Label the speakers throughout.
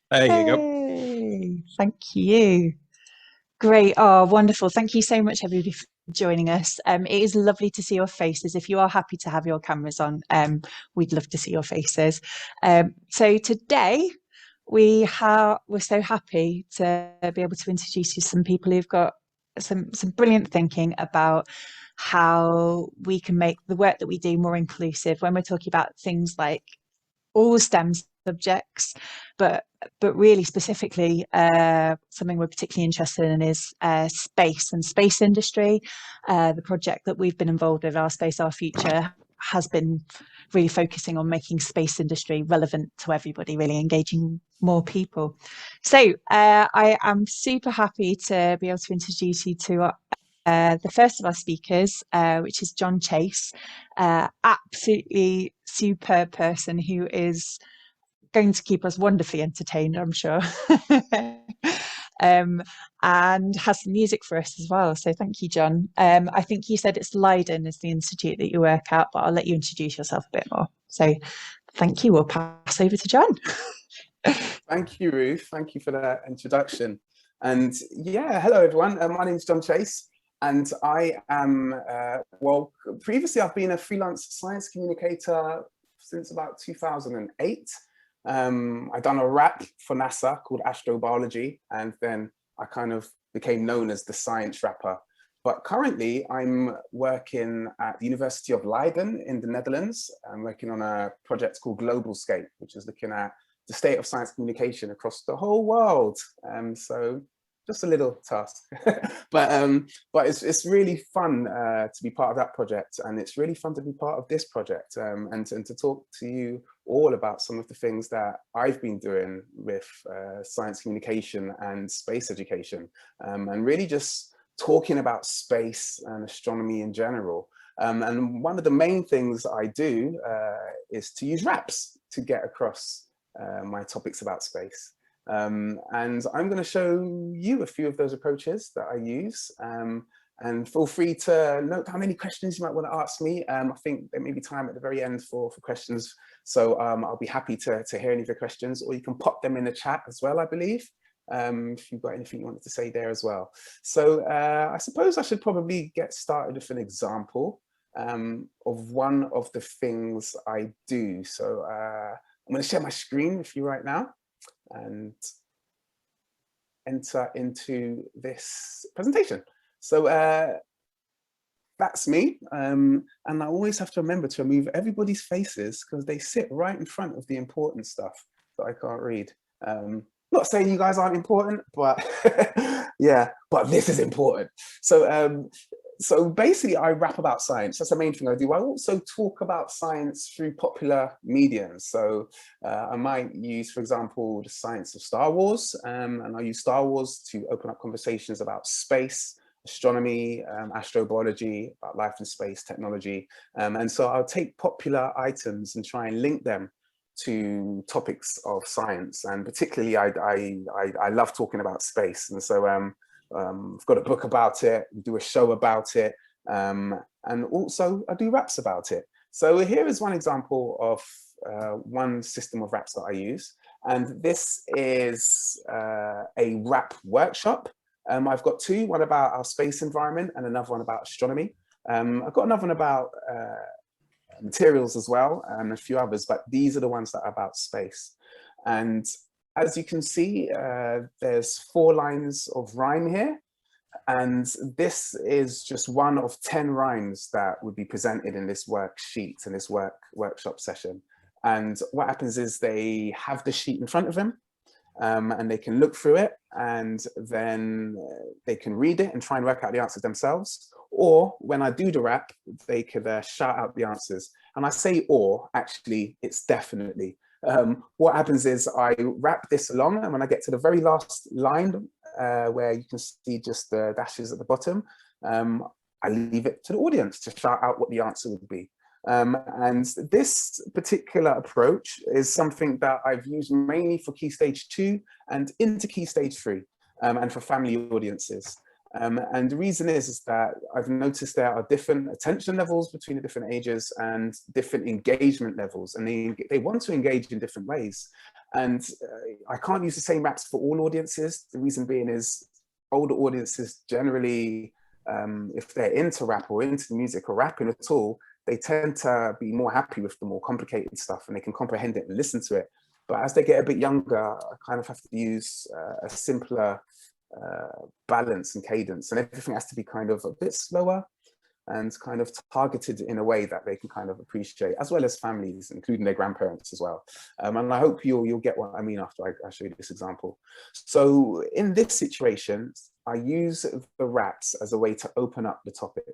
Speaker 1: There you go.
Speaker 2: Hey, thank you. Great. Oh, wonderful. Thank you so much, everybody, for joining us. It is lovely to see your faces. If you are happy to have your cameras on, we'd love to see your faces. So today we're so happy to be able to introduce you to some people who've got some brilliant thinking about how we can make the work that we do more inclusive when we're talking about things like all STEM subjects, but really specifically, something we're particularly interested in is space and space industry. The project that we've been involved with, Our Space, Our Future, has been really focusing on making space industry relevant to everybody, really engaging more people. So I am super happy to be able to introduce you to the first of our speakers, which is John Chase, absolutely superb person who is going to keep us wonderfully entertained, I'm sure. um, and has some music for us as well. So thank you, John. I think you said it's Leiden is the institute that you work at, but I'll let you introduce yourself a bit more. So thank you. We'll pass over to John.
Speaker 1: Thank you, Ruth. Thank you for that introduction. And yeah, hello, everyone. My name is John Chase, and I am, well, previously I've been a freelance science communicator since about 2008. I've done a rap for NASA called Astrobiology, and then I kind of became known as the science rapper. But currently I'm working at the University of Leiden in the Netherlands. I'm working on a project called Global Scape, which is looking at the state of science communication across the whole world. So just a little task, but it's really fun to be part of that project, and it's really fun to be part of this project, and to talk to you all about some of the things that I've been doing with science communication and space education, and really just talking about space and astronomy in general. And one of the main things I do is to use raps to get across my topics about space. And I'm going to show you a few of those approaches that I use. And feel free to note down any questions you might want to ask me. I think there may be time at the very end for questions. So I'll be happy to hear any of your questions, or you can pop them in the chat as well, I believe, if you've got anything you wanted to say there as well. So I suppose I should probably get started with an example of one of the things I do. So I'm going to share my screen with you right now and enter into this presentation. So that's me. And I always have to remember to remove everybody's faces because they sit right in front of the important stuff that I can't read. Not saying you guys aren't important, but yeah, but this is important. So basically I rap about science. That's the main thing I do. I also talk about science through popular mediums. So I might use, for example, the science of Star Wars, and I use Star Wars to open up conversations about space, astronomy, astrobiology, about life in space, technology. And so I'll take popular items and try and link them to topics of science. And particularly I love talking about space. And so I've got a book about it, we do a show about it, and also I do raps about it. So here is one example of one system of raps that I use. And this is a rap workshop. I've got two, one about our space environment and another one about astronomy. I've got another one about materials as well, and a few others, but these are the ones that are about space. And as you can see, there's 4 lines of rhyme here. And this is just one of 10 rhymes that would be presented in this worksheet, in this workshop session. And what happens is they have the sheet in front of them, and they can look through it, and then they can read it and try and work out the answers themselves. Or when I do the rap, they could shout out the answers. And I say or, actually, it's definitely. What happens is I rap this along, and when I get to the very last line, where you can see just the dashes at the bottom, I leave it to the audience to shout out what the answer would be. And this particular approach is something that I've used mainly for Key Stage 2 and into Key Stage 3, and for family audiences. And the reason is that I've noticed there are different attention levels between the different ages and different engagement levels, and they want to engage in different ways. And I can't use the same raps for all audiences. The reason being is older audiences generally, if they're into rap or into the music or rapping at all, they tend to be more happy with the more complicated stuff and they can comprehend it and listen to it. But as they get a bit younger, I kind of have to use a simpler balance and cadence, and everything has to be kind of a bit slower and kind of targeted in a way that they can kind of appreciate, as well as families, including their grandparents as well. And I hope you'll get what I mean after I show you this example. So in this situation, I use the raps as a way to open up the topic.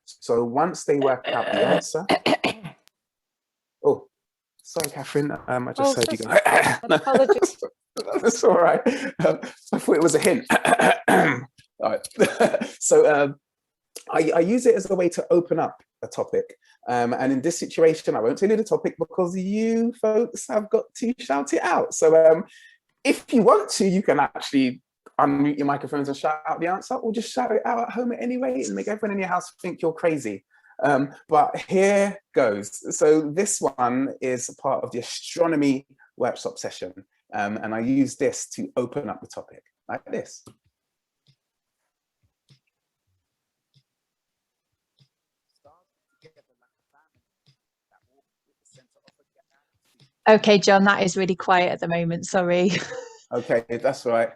Speaker 1: So once they work out the answer, oh, sorry, Catherine, I just heard you go.
Speaker 2: Apologies.
Speaker 1: That's all right. I thought it was a hint. All right. So I use it as a way to open up a topic. And in this situation, I won't tell you the topic because you folks have got to shout it out. So if you want to, you can actually unmute your microphones and shout out the answer, or just shout it out at home anyway and make everyone in your house think you're crazy. But here goes. So this one is a part of the astronomy workshop session. And I use this to open up the topic, like this.
Speaker 2: Okay, John, that is really quiet at the moment, sorry.
Speaker 1: Okay, that's right.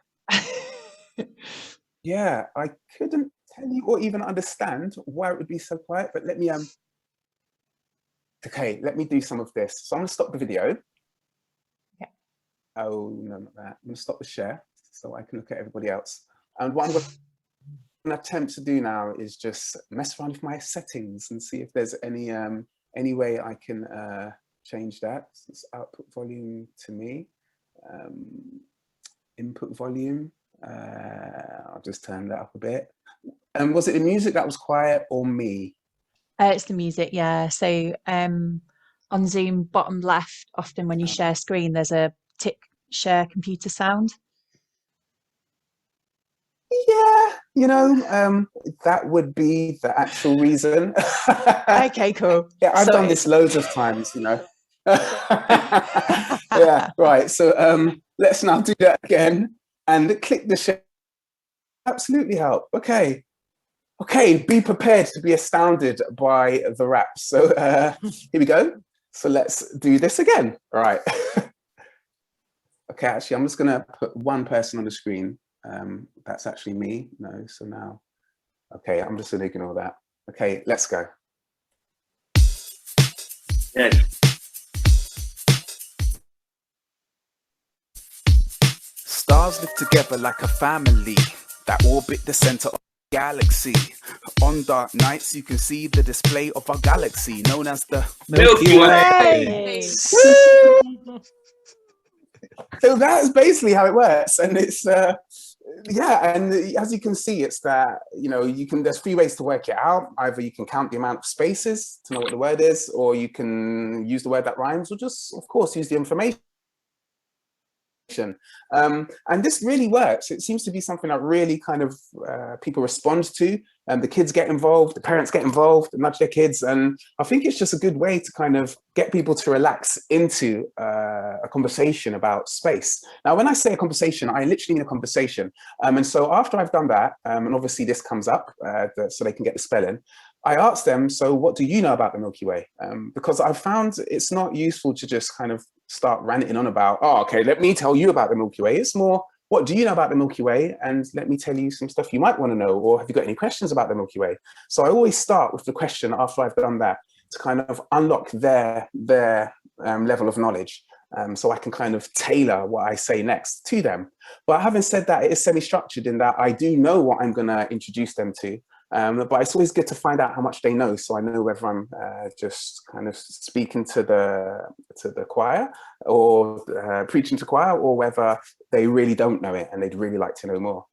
Speaker 1: Yeah, I couldn't tell you or even understand why it would be so quiet, but let me okay, let me do some of this. So I'm gonna stop the video.
Speaker 2: Yeah.
Speaker 1: Oh, no, not that. I'm gonna stop the share so I can look at everybody else. And what I'm gonna attempt to do now is just mess around with my settings and see if there's any way I can change that. So it's output volume to me, input volume. I'll just turn that up a bit. And was it the music that was quiet or me?
Speaker 2: It's the music, yeah. So on Zoom, bottom left, often when you share screen, there's a tick share computer sound.
Speaker 1: Yeah, you know, that would be the actual reason.
Speaker 2: Okay, cool.
Speaker 1: Yeah, I've done this loads of times, you know. Yeah, right. So let's now do that again and click the share. Absolutely help. Okay. Okay, be prepared to be astounded by the raps. So here we go. So let's do this again. All right. Okay, actually, I'm just gonna put one person on the screen. That's actually me. No, so now, okay, I'm just gonna ignore that. Okay, let's go.
Speaker 3: Yeah.
Speaker 1: Stars live together like a family that orbit the center of the galaxy. On dark nights, you can see the display of our galaxy, known as the
Speaker 3: Milky Way.
Speaker 1: So that's basically how it works, and it's yeah, and as you can see, it's that, you know, there's three ways to work it out. Either you can count the amount of spaces to know what the word is, or you can use the word that rhymes, or just, of course, use the information. And this really works. It seems to be something that really kind of people respond to, and the kids get involved, the parents get involved, nudge their kids, and I think it's just a good way to kind of get people to relax into a conversation about space. Now, when I say a conversation, I literally mean a conversation. And so after I've done that, and obviously this comes up so they can get the spelling, I asked them, so what do you know about the Milky Way? Because I've found it's not useful to just kind of start ranting on about, oh, okay, let me tell you about the Milky Way. It's more, what do you know about the Milky Way? And let me tell you some stuff you might want to know, or have you got any questions about the Milky Way? So I always start with the question after I've done that to kind of unlock their level of knowledge. So I can kind of tailor what I say next to them. But having said that, it is semi-structured in that I do know what I'm going to introduce them to. But it's always good to find out how much they know, so I know whether I'm just kind of speaking to the choir, or preaching to choir, or whether they really don't know it and they'd really like to know more.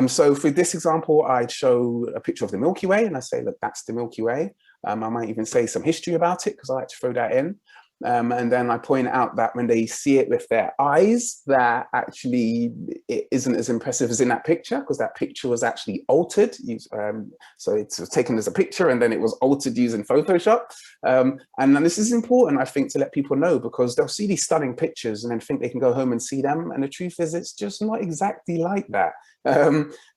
Speaker 1: So for this example, I'd show a picture of the Milky Way and I say, look, that's the Milky Way. I might even say some history about it because I like to throw that in. And then I point out that when they see it with their eyes, that actually it isn't as impressive as in that picture, because that picture was actually altered. So it's taken as a picture and then it was altered using Photoshop. And then this is important, I think, to let people know, because they'll see these stunning pictures and then think they can go home and see them. And the truth is, it's just not exactly like that.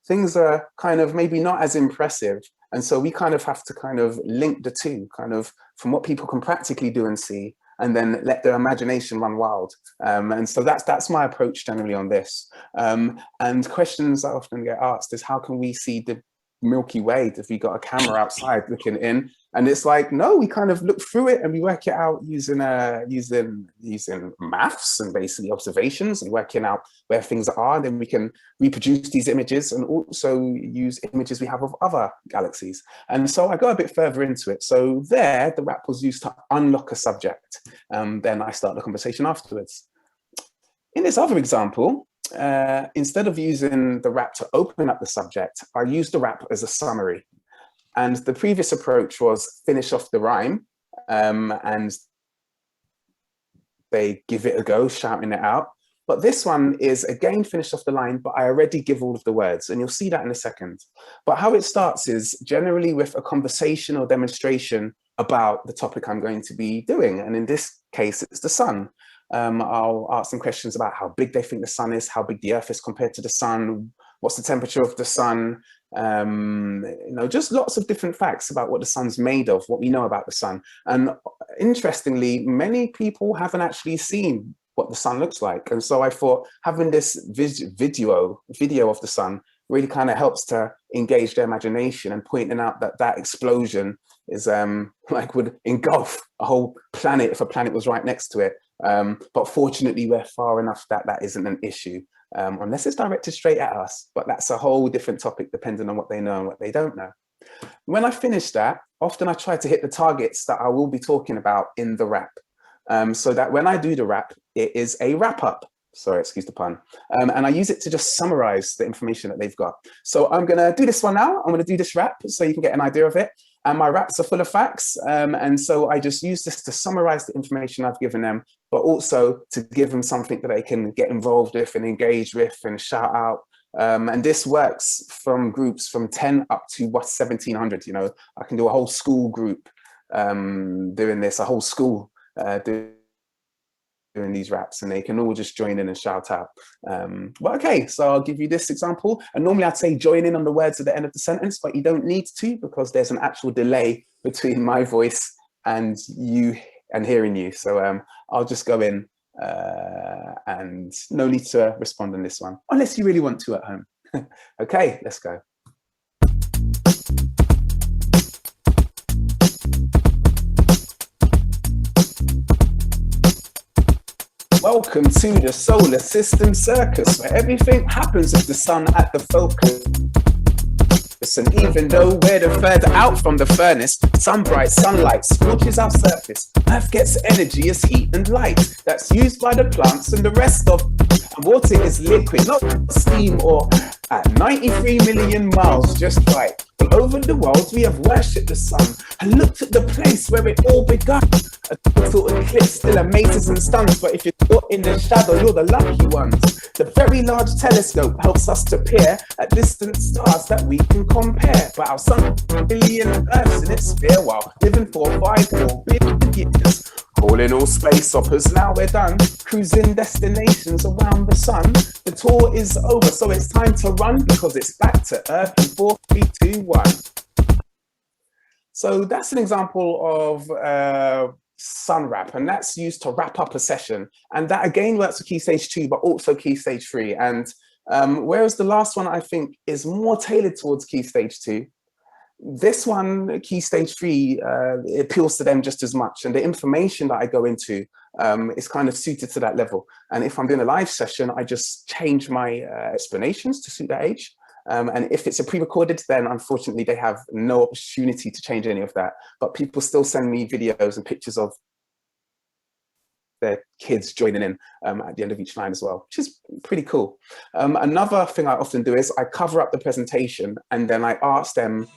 Speaker 1: Things are kind of maybe not as impressive. And so we kind of have to kind of link the two, kind of from what people can practically do and see, and then let their imagination run wild. And so that's my approach generally on this. And questions I often get asked is, how can we see the Milky Way if we got a camera outside looking in? And it's like, no, we kind of look through it and we work it out using maths and basically observations and working out where things are. And then we can reproduce these images and also use images we have of other galaxies. And so I go a bit further into it. So there, the wrap was used to unlock a subject. Then I start the conversation afterwards. In this other example, instead of using the wrap to open up the subject, I used the wrap as a summary. And the previous approach was finish off the rhyme, and they give it a go, shouting it out. But this one is, again, finish off the line, but I already give all of the words, and you'll see that in a second. But how it starts is generally with a conversation or demonstration about the topic I'm going to be doing. And in this case, it's the sun. I'll ask them questions about how big they think the sun is, how big the Earth is compared to the sun, what's the temperature of the sun, just lots of different facts about what the sun's made of, what we know about the sun. And interestingly, many people haven't actually seen what the sun looks like. And so I thought having this video of the sun really kind of helps to engage their imagination, and pointing out that explosion is would engulf a whole planet if a planet was right next to it. But fortunately, we're far enough that isn't an issue, unless it's directed straight at us. But that's a whole different topic, depending on what they know and what they don't know. When I finish that, often I try to hit the targets that I will be talking about in the wrap, so that when I do the wrap, it is a wrap up. Sorry, excuse the pun. And I use it to just summarize the information that they've got. So I'm going to do this one now. I'm going to do this wrap so you can get an idea of it. And my wraps are full of facts. And so I just use this to summarize the information I've given them, but also to give them something that they can get involved with and engage with and shout out. And this works from groups from 10 up to 1700. I can do a whole school group doing this, a whole school doing these raps, and they can all just join in and shout out. But okay, so I'll give you this example. And normally I'd say join in on the words at the end of the sentence, but you don't need to, because there's an actual delay between my voice and you and hearing you. So I'll just go in and no need to respond on this one, unless you really want to at home. Okay, let's go. Welcome to the solar system circus, where everything happens with the sun at the focus. And even though we're the further out from the furnace, some bright sunlight scorches our surface. Earth gets energy as heat and light that's used by the plants and the rest of. And water is liquid, not steam, or at 93 million miles just right. All over the world we have worshipped the sun and looked at the place where it all begun. A total eclipse still amazes and stuns, but if you're caught in the shadow, you're the lucky ones. The very large telescope helps us to peer at distant stars that we can compare. But our sun is a billion Earths in its sphere, while living for 5 more billion years. Calling all space hoppers, now we're done. Cruising destinations around the sun. The tour is over, so it's time to run, because it's back to Earth in 4, 3, 2, 1. So that's an example of sun wrap, and that's used to wrap up a session. And that again works for Key Stage 2, but also Key Stage 3. And whereas the last one I think is more tailored towards Key Stage 2, this one, Key Stage 3, it appeals to them just as much. And the information that I go into is kind of suited to that level. And if I'm doing a live session, I just change my explanations to suit that age. And if it's a pre-recorded, then unfortunately they have no opportunity to change any of that. But people still send me videos and pictures of their kids joining in at the end of each line as well, which is pretty cool. Another thing I often do is I cover up the presentation, and then I ask them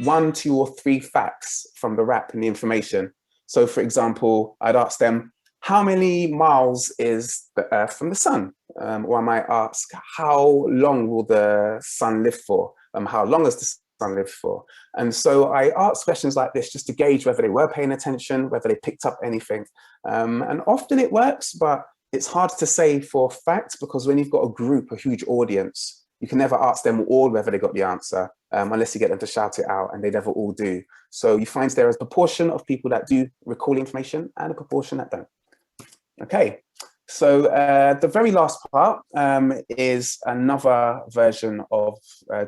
Speaker 1: 1, 2, or 3 facts from the wrap and the information. So for example, I'd ask them, how many miles is the Earth from the sun? Or I might ask, how long will the sun live for? How long has the sun lived for? And so I asked questions like this just to gauge whether they were paying attention, whether they picked up anything. And often it works, but it's hard to say for a fact, because when you've got a group, a huge audience, you can never ask them all whether they got the answer, unless you get them to shout it out, and they never all do. So you find there is a proportion of people that do recall information and a proportion that don't. Okay, so the very last part is another version of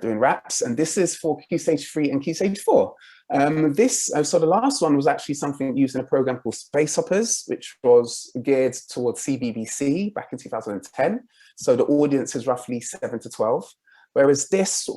Speaker 1: doing raps, and this is for Key Stage 3 and Key Stage 4. So the last one was actually something used in a program called Space Hoppers, which was geared towards CBBC back in 2010. So the audience is roughly 7 to 12. Whereas this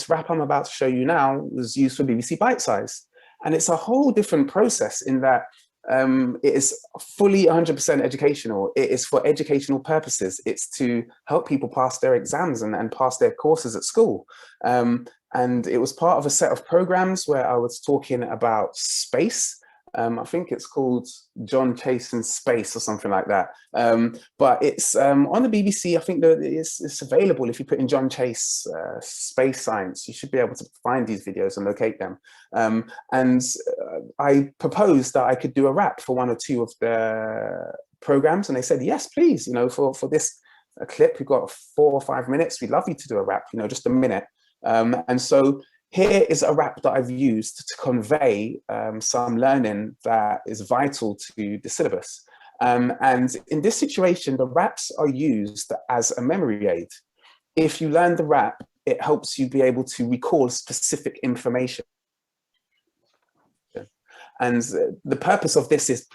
Speaker 1: rap I'm about to show you now was used for BBC Bite Size. And it's a whole different process in that it is fully 100% educational. It is for educational purposes. It's to help people pass their exams and pass their courses at school. And it was part of a set of programs where I was talking about space. I think it's called John Chase in Space or something like that. But it's on the BBC. I think that it's available. If you put in John Chase space science, you should be able to find these videos and locate them. And I proposed that I could do a rap for one or two of the programs, and they said, yes, please, for this clip, we've got 4 or 5 minutes. We'd love you to do a rap, just a minute. And so here is a rap that I've used to convey some learning that is vital to the syllabus. And in this situation, the raps are used as a memory aid. If you learn the rap, it helps you be able to recall specific information. And the purpose of this is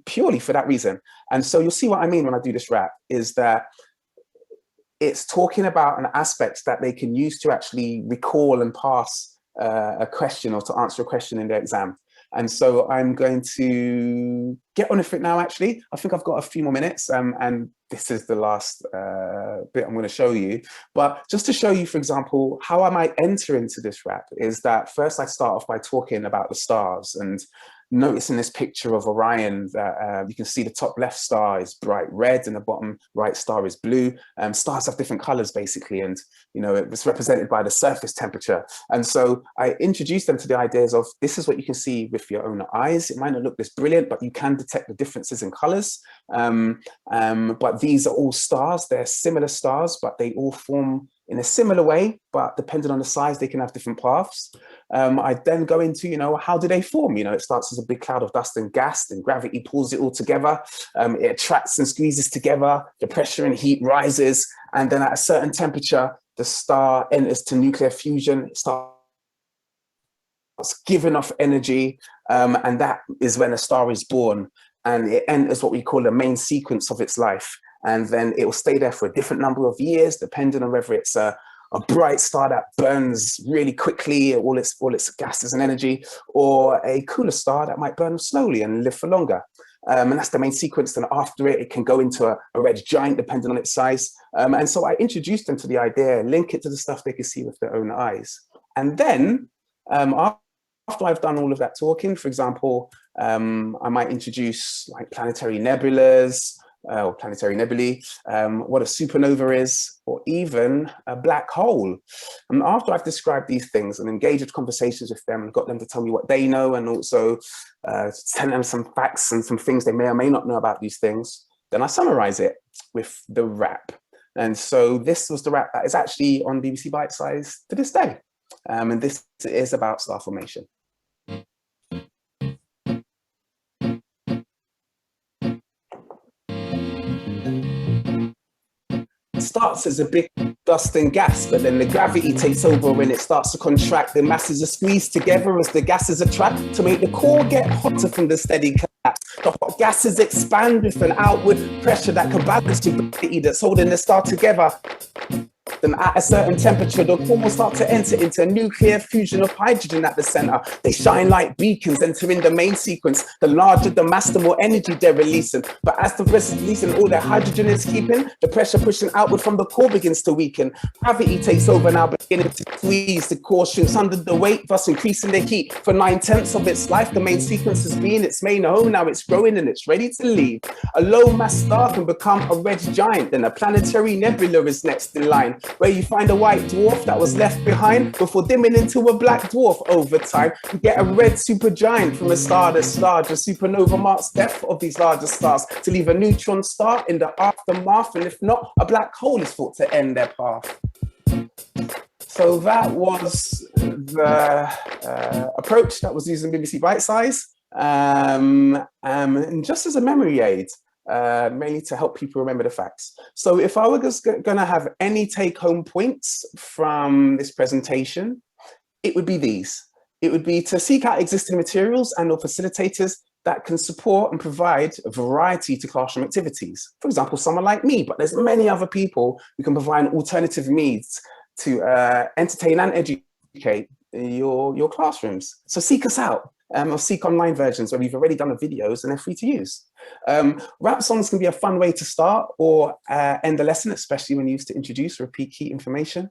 Speaker 1: purely for that reason. And so you'll see what I mean when I do this rap, is that it's talking about an aspect that they can use to actually recall and pass a question, or to answer a question in their exam. And so I'm going to get on with it now, actually. I think I've got a few more minutes, and this is the last bit I'm going to show you. But just to show you, for example, how I might enter into this rap is that first I start off by talking about the stars, and noticing this picture of Orion that you can see the top left star is bright red and the bottom right star is blue. Stars have different colors basically, and it's represented by the surface temperature. And so I introduced them to the ideas of, this is what you can see with your own eyes. It might not look this brilliant, but you can detect the differences in colors. But these are all stars. They're similar stars, but they all form in a similar way, but depending on the size, they can have different paths. I then go into, how do they form? It starts as a big cloud of dust and gas, and gravity pulls it all together. It attracts and squeezes together. The pressure and heat rises. And then at a certain temperature, the star enters to nuclear fusion. It starts giving off energy. And that is when a star is born. And it enters what we call the main sequence of its life. And then it will stay there for a different number of years, depending on whether it's a bright star that burns really quickly, all its gases and energy, or a cooler star that might burn slowly and live for longer. And that's the main sequence. Then after it can go into a red giant, depending on its size. And so I introduced them to the idea, link it to the stuff they can see with their own eyes. And then after I've done all of that talking, for example, I might introduce like planetary nebulas, or planetary nebulae, what a supernova is, or even a black hole. And after I've described these things and engaged conversations with them and got them to tell me what they know, and also tell them some facts and some things they may or may not know about these things, then I summarize it with the rap. And so this was the rap that is actually on BBC Bite Size to this day. And this is about star formation. Starts as a big dust and gas, but then the gravity takes over when it starts to contract. The masses are squeezed together as the gases attract to make the core get hotter from the steady collapse. The hot gases expand with an outward pressure that can balance the gravity that's holding the star together. Then at a certain temperature, the core will start to enter into a nuclear fusion of hydrogen at the center. They shine like beacons, entering the main sequence. The larger the mass, the more energy they're releasing. But as the rest is releasing all their hydrogen is keeping, the pressure pushing outward from the core begins to weaken. Gravity takes over now, beginning to squeeze. The core shrinks under the weight, thus increasing the heat. For 9/10 of its life, the main sequence has been its main home. Now it's growing and it's ready to leave. A low mass star can become a red giant. Then a planetary nebula is next in line, where you find a white dwarf that was left behind before dimming into a black dwarf over time. You get a red supergiant from a star that's larger. Supernova marks death of these larger stars to leave a neutron star in the aftermath, and if not, a black hole is thought to end their path. So that was the approach that was used in BBC Bitesize, and just as a memory aid, mainly to help people remember the facts. So if I was going to have any take-home points from this presentation, it would be these. It would be to seek out existing materials and or facilitators that can support and provide a variety to classroom activities. For example, someone like me, but there's many other people who can provide alternative means to entertain and educate your classrooms. So seek us out, or seek online versions where we've already done the videos and they're free to use. Rap songs can be a fun way to start or end a lesson, especially when used to introduce or repeat key information.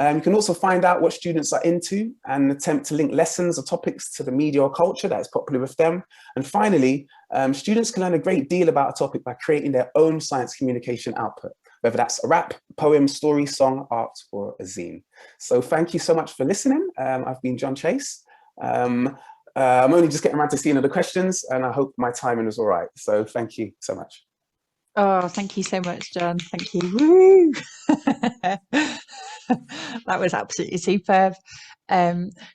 Speaker 1: You can also find out what students are into and attempt to link lessons or topics to the media or culture that is popular with them. And finally, students can learn a great deal about a topic by creating their own science communication output, whether that's a rap, poem, story, song, art, or a zine. So thank you so much for listening. I've been John Chase. I'm only just getting around to seeing other questions, and I hope my timing is all right. So thank you so much.
Speaker 2: Oh, thank you so much, John. Thank you. Woo! That was absolutely superb.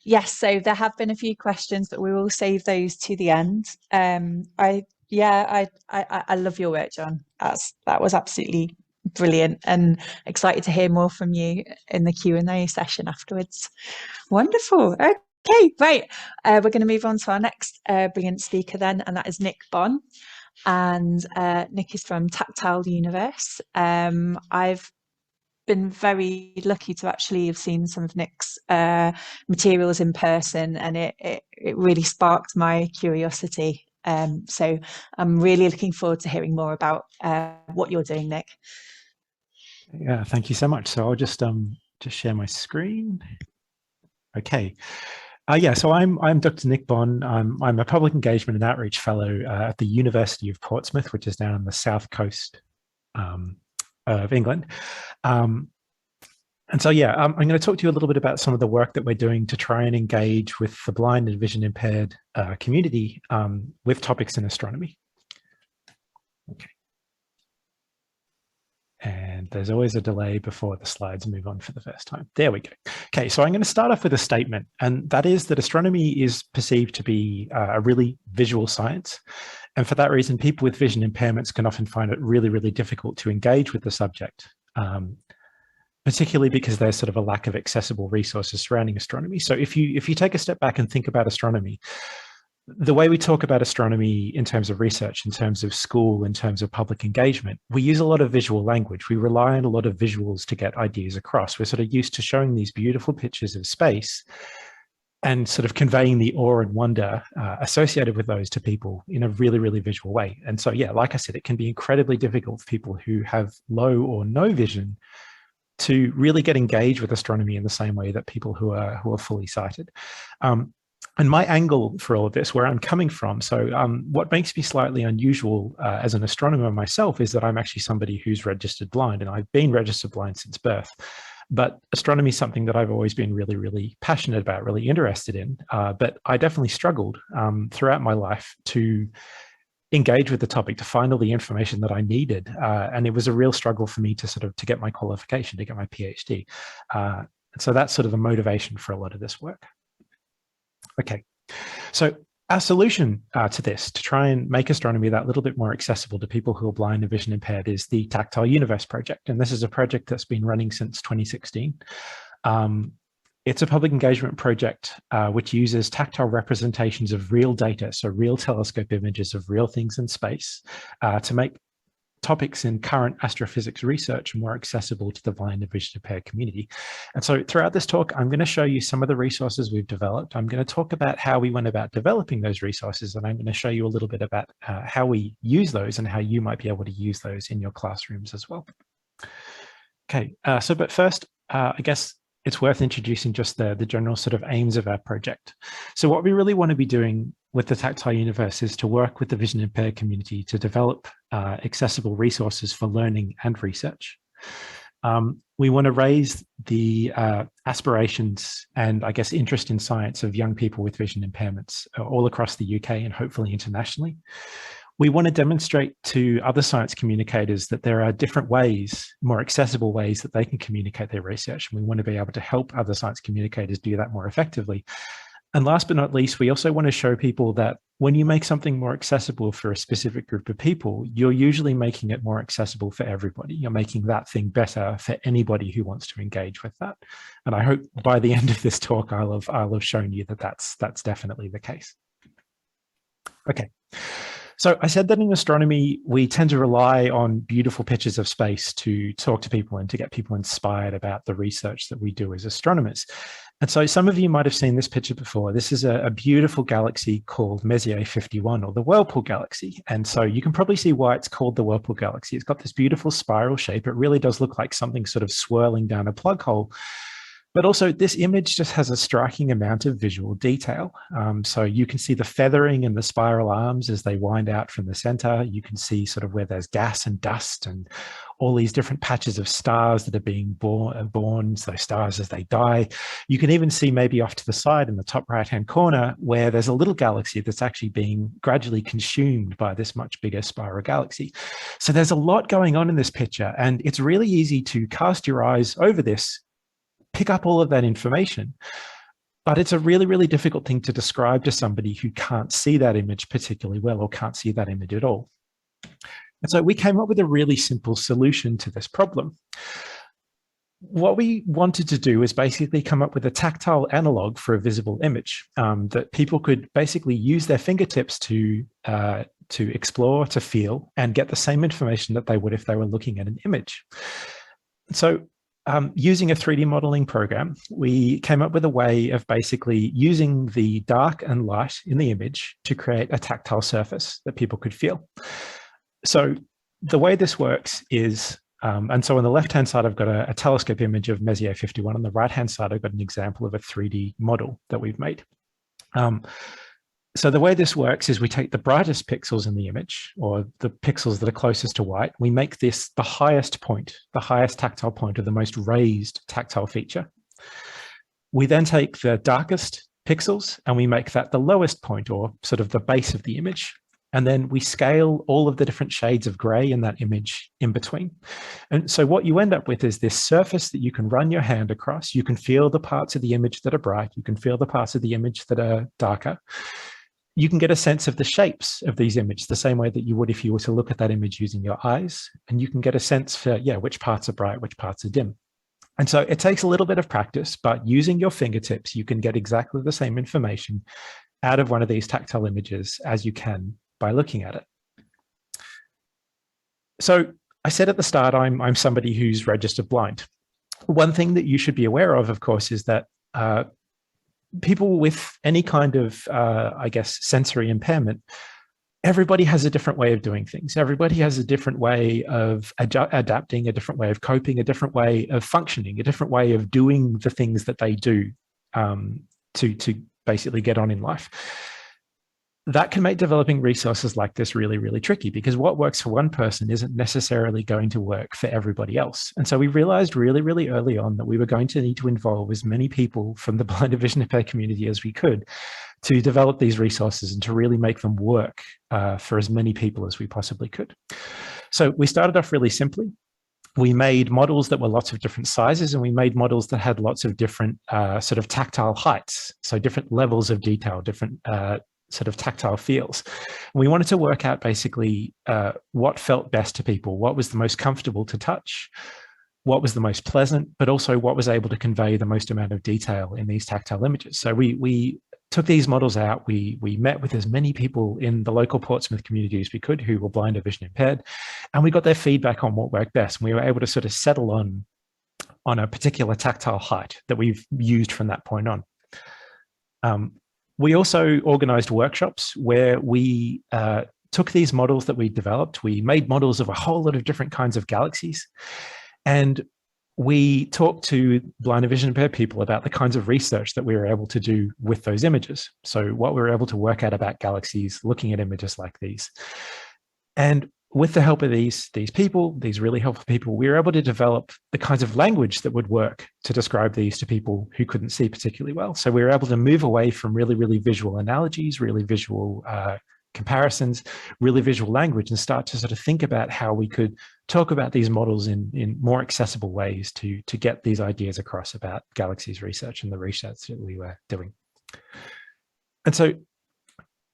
Speaker 2: Yes, so there have been a few questions, but we will save those to the end. I love your work, John. That was absolutely brilliant, and excited to hear more from you in the Q&A session afterwards. Wonderful. Okay, right. We're going to move on to our next brilliant speaker then, and that is Nick Bonn. And Nick is from Tactile Universe. I've been very lucky to actually have seen some of Nick's materials in person, and it really sparked my curiosity. So I'm really looking forward to hearing more about what you're doing, Nick.
Speaker 4: Yeah, thank you so much. So I'll just share my screen. Okay. Yeah, so I'm Dr. Nick Bonn. I'm a public engagement and outreach fellow at the University of Portsmouth, which is down on the south coast of England. And so, yeah, I'm going to talk to you a little bit about some of the work that we're doing to try and engage with the blind and vision impaired community with topics in astronomy. Okay. And there's always a delay before the slides move on for the first time. There we go. Okay, so I'm going to start off with a statement, and that is that astronomy is perceived to be a really visual science. And for that reason, people with vision impairments can often find it really, really difficult to engage with the subject, particularly because there's sort of a lack of accessible resources surrounding astronomy. So if you take a step back and think about astronomy, the way we talk about astronomy in terms of research, in terms of school, in terms of public engagement, we use a lot of visual language. We rely on a lot of visuals to get ideas across. We're sort of used to showing these beautiful pictures of space and sort of conveying the awe and wonder associated with those to people in a really, really visual way. And so, yeah, like I said, it can be incredibly difficult for people who have low or no vision to really get engaged with astronomy in the same way that people who are fully sighted. And my angle for all of this, where I'm coming from, so what makes me slightly unusual as an astronomer myself is that I'm actually somebody who's registered blind, and I've been registered blind since birth. But astronomy is something that I've always been really, really passionate about, really interested in. But I definitely struggled throughout my life to engage with the topic, to find all the information that I needed. And it was a real struggle for me to get my qualification, to get my PhD. So that's sort of the motivation for a lot of this work. Okay, so our solution to this, to try and make astronomy that little bit more accessible to people who are blind and vision impaired, is the Tactile Universe project. And this is a project that's been running since 2016. It's a public engagement project which uses tactile representations of real data, so real telescope images of real things in space, to make topics in current astrophysics research more accessible to the blind and vision impaired community. And so throughout this talk, I'm going to show you some of the resources we've developed. I'm going to talk about how we went about developing those resources, and I'm going to show you a little bit about how we use those and how you might be able to use those in your classrooms as well. Okay, but first, I guess it's worth introducing just the general sort of aims of our project. So what we really want to be doing with the Tactile Universe is to work with the vision impaired community to develop accessible resources for learning and research. We want to raise the aspirations and, I guess, interest in science of young people with vision impairments all across the UK and hopefully internationally. We want to demonstrate to other science communicators that there are different ways, more accessible ways that they can communicate their research. And we want to be able to help other science communicators do that more effectively. And last but not least, we also want to show people that when you make something more accessible for a specific group of people, you're usually making it more accessible for everybody. You're making that thing better for anybody who wants to engage with that. And I hope by the end of this talk, I'll have shown you that that's definitely the case. Okay. So I said that in astronomy, we tend to rely on beautiful pictures of space to talk to people and to get people inspired about the research that we do as astronomers. And so some of you might have seen this picture before. This is a beautiful galaxy called Messier 51, or the Whirlpool Galaxy. And so you can probably see why it's called the Whirlpool Galaxy. It's got this beautiful spiral shape. It really does look like something sort of swirling down a plug hole. But also this image just has a striking amount of visual detail. So you can see the feathering and the spiral arms as they wind out from the center. You can see sort of where there's gas and dust and all these different patches of stars that are being born, so stars as they die. You can even see maybe off to the side in the top right-hand corner where there's a little galaxy that's actually being gradually consumed by this much bigger spiral galaxy. So there's a lot going on in this picture, and it's really easy to cast your eyes over this, pick up all of that information. But it's a really, really difficult thing to describe to somebody who can't see that image particularly well or can't see that image at all. And so we came up with a really simple solution to this problem. What we wanted to do is basically come up with a tactile analog for a visible image that people could basically use their fingertips to explore, to feel, and get the same information that they would if they were looking at an image. So using a 3D modeling program, we came up with a way of basically using the dark and light in the image to create a tactile surface that people could feel. So the way this works is, and so on the left-hand side, I've got a telescope image of Messier 51. On the right-hand side, I've got an example of a 3D model that we've made. So the way this works is we take the brightest pixels in the image, or the pixels that are closest to white. We make this the highest point, the highest tactile point, or the most raised tactile feature. We then take the darkest pixels and we make that the lowest point, or sort of the base of the image. And then we scale all of the different shades of gray in that image in between. And so what you end up with is this surface that you can run your hand across. You can feel the parts of the image that are bright. You can feel the parts of the image that are darker. You can get a sense of the shapes of these images the same way that you would if you were to look at that image using your eyes. And you can get a sense for, which parts are bright, which parts are dim. And so it takes a little bit of practice, but using your fingertips, you can get exactly the same information out of one of these tactile images as you can by looking at it. So I said at the start, I'm somebody who's registered blind. One thing that you should be aware of course, is that people with any kind of, sensory impairment, everybody has a different way of doing things. Everybody has a different way of adapting, a different way of coping, a different way of functioning, a different way of doing the things that they do to basically get on in life. That can make developing resources like this really, really tricky, because what works for one person isn't necessarily going to work for everybody else. And so we realized really, really early on that we were going to need to involve as many people from the blind and vision impaired community as we could to develop these resources and to really make them work for as many people as we possibly could. So we started off really simply. We made models that were lots of different sizes, and we made models that had lots of different sort of tactile heights. So different levels of detail, different sort of tactile feels. We wanted to work out basically what felt best to people, what was the most comfortable to touch, what was the most pleasant, but also what was able to convey the most amount of detail in these tactile images. So we took these models out. We met with as many people in the local Portsmouth community as we could who were blind or vision impaired, and we got their feedback on what worked best. And we were able to sort of settle on a particular tactile height that we've used from that point on. We also organized workshops where we took these models that we developed. We made models of a whole lot of different kinds of galaxies, and we talked to blind and vision impaired people about the kinds of research that we were able to do with those images. So what we were able to work out about galaxies, looking at images like these. And with the help of these people, these really helpful people, we were able to develop the kinds of language that would work to describe these to people who couldn't see particularly well. So we were able to move away from really, really visual analogies, really visual comparisons, really visual language, and start to sort of think about how we could talk about these models in more accessible ways to get these ideas across about galaxies research and the research that we were doing. And so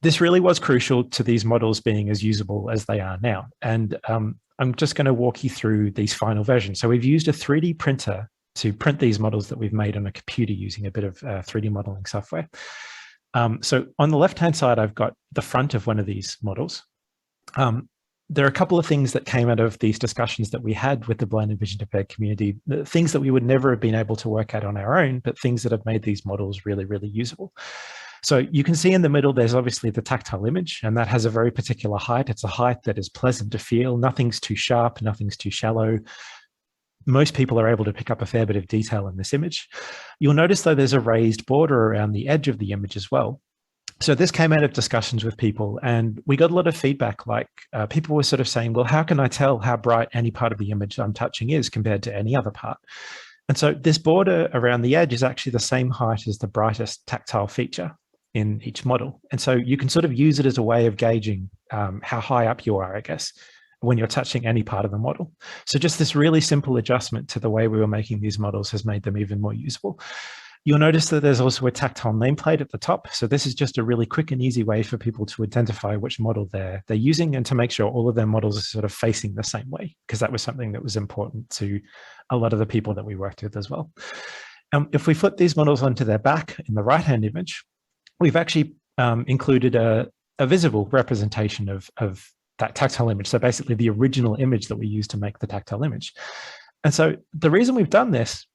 Speaker 4: this really was crucial to these models being as usable as they are now. And I'm just going to walk you through these final versions. So we've used a 3D printer to print these models that we've made on a computer using a bit of 3D modeling software. So on the left-hand side, I've got the front of one of these models. There are a couple of things that came out of these discussions that we had with the blind and vision impaired community, things that we would never have been able to work out on our own, but things that have made these models really, really usable. So you can see in the middle, there's obviously the tactile image, and that has a very particular height. It's a height that is pleasant to feel. Nothing's too sharp, nothing's too shallow. Most people are able to pick up a fair bit of detail in this image. You'll notice, though, there's a raised border around the edge of the image as well. So this came out of discussions with people, and we got a lot of feedback, like people were sort of saying, well, how can I tell how bright any part of the image I'm touching is compared to any other part? And so this border around the edge is actually the same height as the brightest tactile feature in each model. And so you can sort of use it as a way of gauging how high up you are, I guess, when you're touching any part of the model. So just this really simple adjustment to the way we were making these models has made them even more usable. You'll notice that there's also a tactile nameplate at the top. So this is just a really quick and easy way for people to identify which model they're using, and to make sure all of their models are sort of facing the same way, because that was something that was important to a lot of the people that we worked with as well. If we flip these models onto their back in the right-hand image, we've actually included a visible representation of that tactile image. So basically the original image that we used to make the tactile image. And so the reason we've done this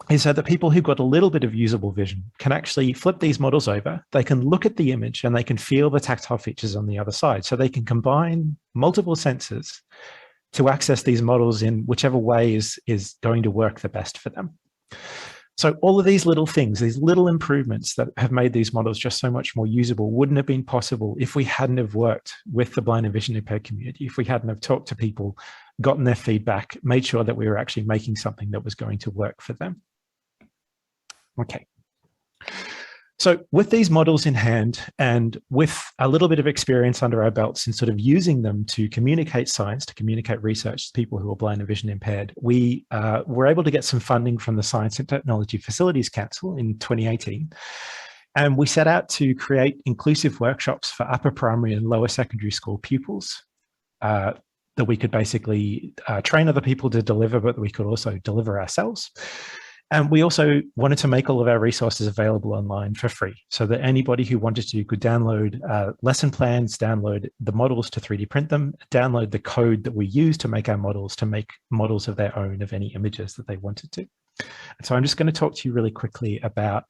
Speaker 4: is so that people who've got a little bit of usable vision can actually flip these models over. They can look at the image and they can feel the tactile features on the other side. So they can combine multiple senses to access these models in whichever way is going to work the best for them. So all of these little things, these little improvements that have made these models just so much more usable wouldn't have been possible if we hadn't have worked with the blind and vision impaired community, if we hadn't have talked to people, gotten their feedback, made sure that we were actually making something that was going to work for them. Okay. So with these models in hand, and with a little bit of experience under our belts in sort of using them to communicate science, to communicate research to people who are blind and vision impaired, we were able to get some funding from the Science and Technology Facilities Council in 2018. And we set out to create inclusive workshops for upper primary and lower secondary school pupils that we could basically train other people to deliver, but we could also deliver ourselves. And we also wanted to make all of our resources available online for free, so that anybody who wanted to could download lesson plans, download the models to 3D print them, download the code that we use to make our models, to make models of their own of any images that they wanted to. And so I'm just going to talk to you really quickly about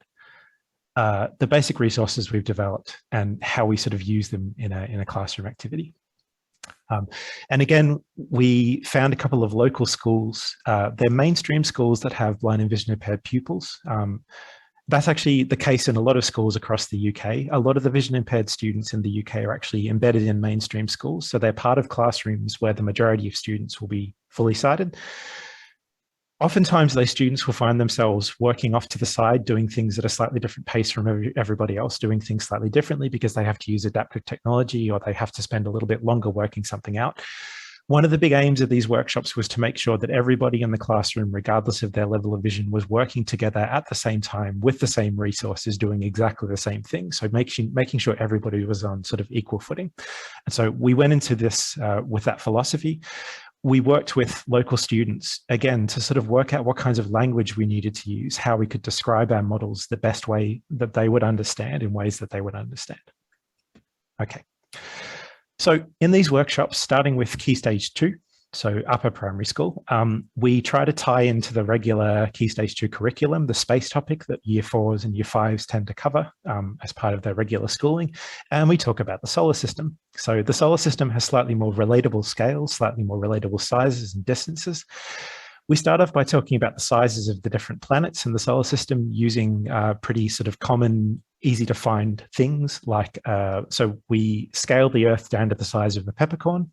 Speaker 4: the basic resources we've developed and how we sort of use them in a classroom activity. And again, we found a couple of local schools. They're mainstream schools that have blind and vision impaired pupils. That's actually the case in a lot of schools across the UK. A lot of the vision impaired students in the UK are actually embedded in mainstream schools. So they're part of classrooms where the majority of students will be fully sighted. Oftentimes, those students will find themselves working off to the side, doing things at a slightly different pace from everybody else, doing things slightly differently because they have to use adaptive technology, or they have to spend a little bit longer working something out. One of the big aims of these workshops was to make sure that everybody in the classroom, regardless of their level of vision, was working together at the same time with the same resources, doing exactly the same thing. So making sure everybody was on sort of equal footing. And so we went into this with that philosophy. we worked with local students, again, to sort of work out what kinds of language we needed to use, how we could describe our models the best way that they would understand, in ways that they would understand. Okay. So in these workshops, starting with Key Stage 2, so upper primary school, we try to tie into the regular Key Stage 2 curriculum, the space topic that Year 4s and Year 5s tend to cover as part of their regular schooling. And we talk about the solar system. So the solar system has slightly more relatable scales, slightly more relatable sizes and distances. We start off by talking about the sizes of the different planets in the solar system using pretty sort of common, easy to find things like, so we scale the Earth down to the size of a peppercorn.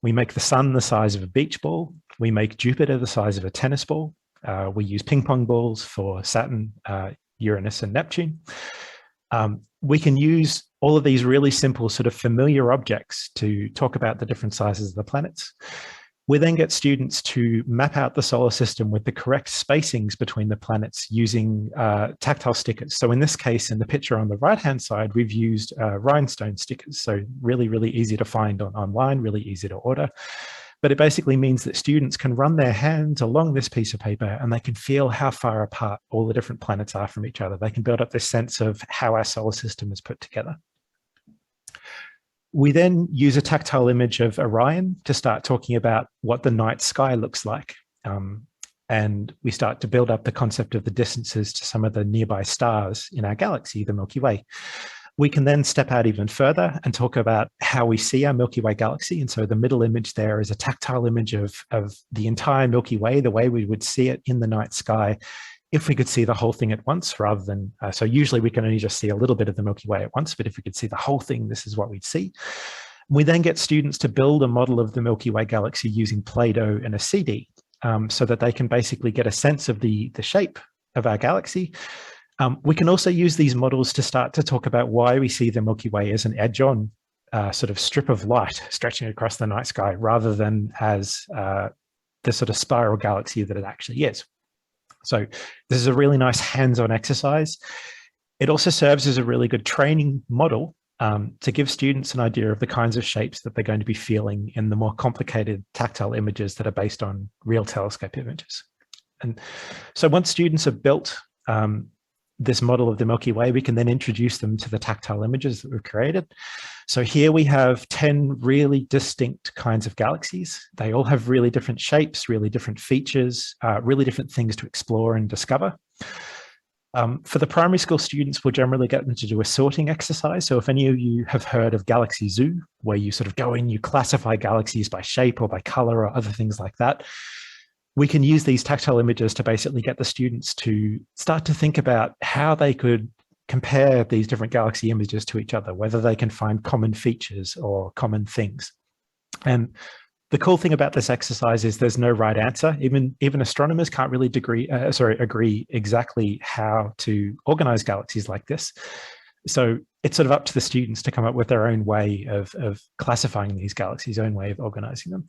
Speaker 4: We make the sun the size of a beach ball. We make Jupiter the size of a tennis ball. We use ping pong balls for Saturn, Uranus, and Neptune. We can use all of these really simple sort of familiar objects to talk about the different sizes of the planets. We then get students to map out the solar system with the correct spacings between the planets using tactile stickers. So in this case, in the picture on the right-hand side, we've used rhinestone stickers. So really, really easy to find online, really easy to order. But it basically means that students can run their hands along this piece of paper and they can feel how far apart all the different planets are from each other. They can build up this sense of how our solar system is put together. We then use a tactile image of Orion to start talking about what the night sky looks like. And we start to build up the concept of the distances to some of the nearby stars in our galaxy, the Milky Way. We can then step out even further and talk about how we see our Milky Way galaxy. And so the middle image there is a tactile image of the entire Milky Way, the way we would see it in the night sky, if we could see the whole thing at once, rather than, so usually we can only just see a little bit of the Milky Way at once, but if we could see the whole thing, this is what we'd see. We then get students to build a model of the Milky Way galaxy using Play-Doh and a CD, so that they can basically get a sense of the shape of our galaxy. We can also use these models to start to talk about why we see the Milky Way as an edge-on sort of strip of light stretching across the night sky, rather than as the sort of spiral galaxy that it actually is. So this is a really nice hands-on exercise. It also serves as a really good training model to give students an idea of the kinds of shapes that they're going to be feeling in the more complicated tactile images that are based on real telescope images. And so once students have built this model of the Milky Way, we can then introduce them to the tactile images that we've created. So here we have 10 really distinct kinds of galaxies. They all have really different shapes, really different features, really different things to explore and discover. For the primary school students, we'll generally get them to do a sorting exercise. So if any of you have heard of Galaxy Zoo, where you sort of go in, you classify galaxies by shape or by color or other things like that, we can use these tactile images to basically get the students to start to think about how they could compare these different galaxy images to each other, whether they can find common features or common things. And the cool thing about this exercise is there's no right answer. Even astronomers can't really agree exactly how to organize galaxies like this. So it's sort of up to the students to come up with their own way of classifying these galaxies, own way of organizing them.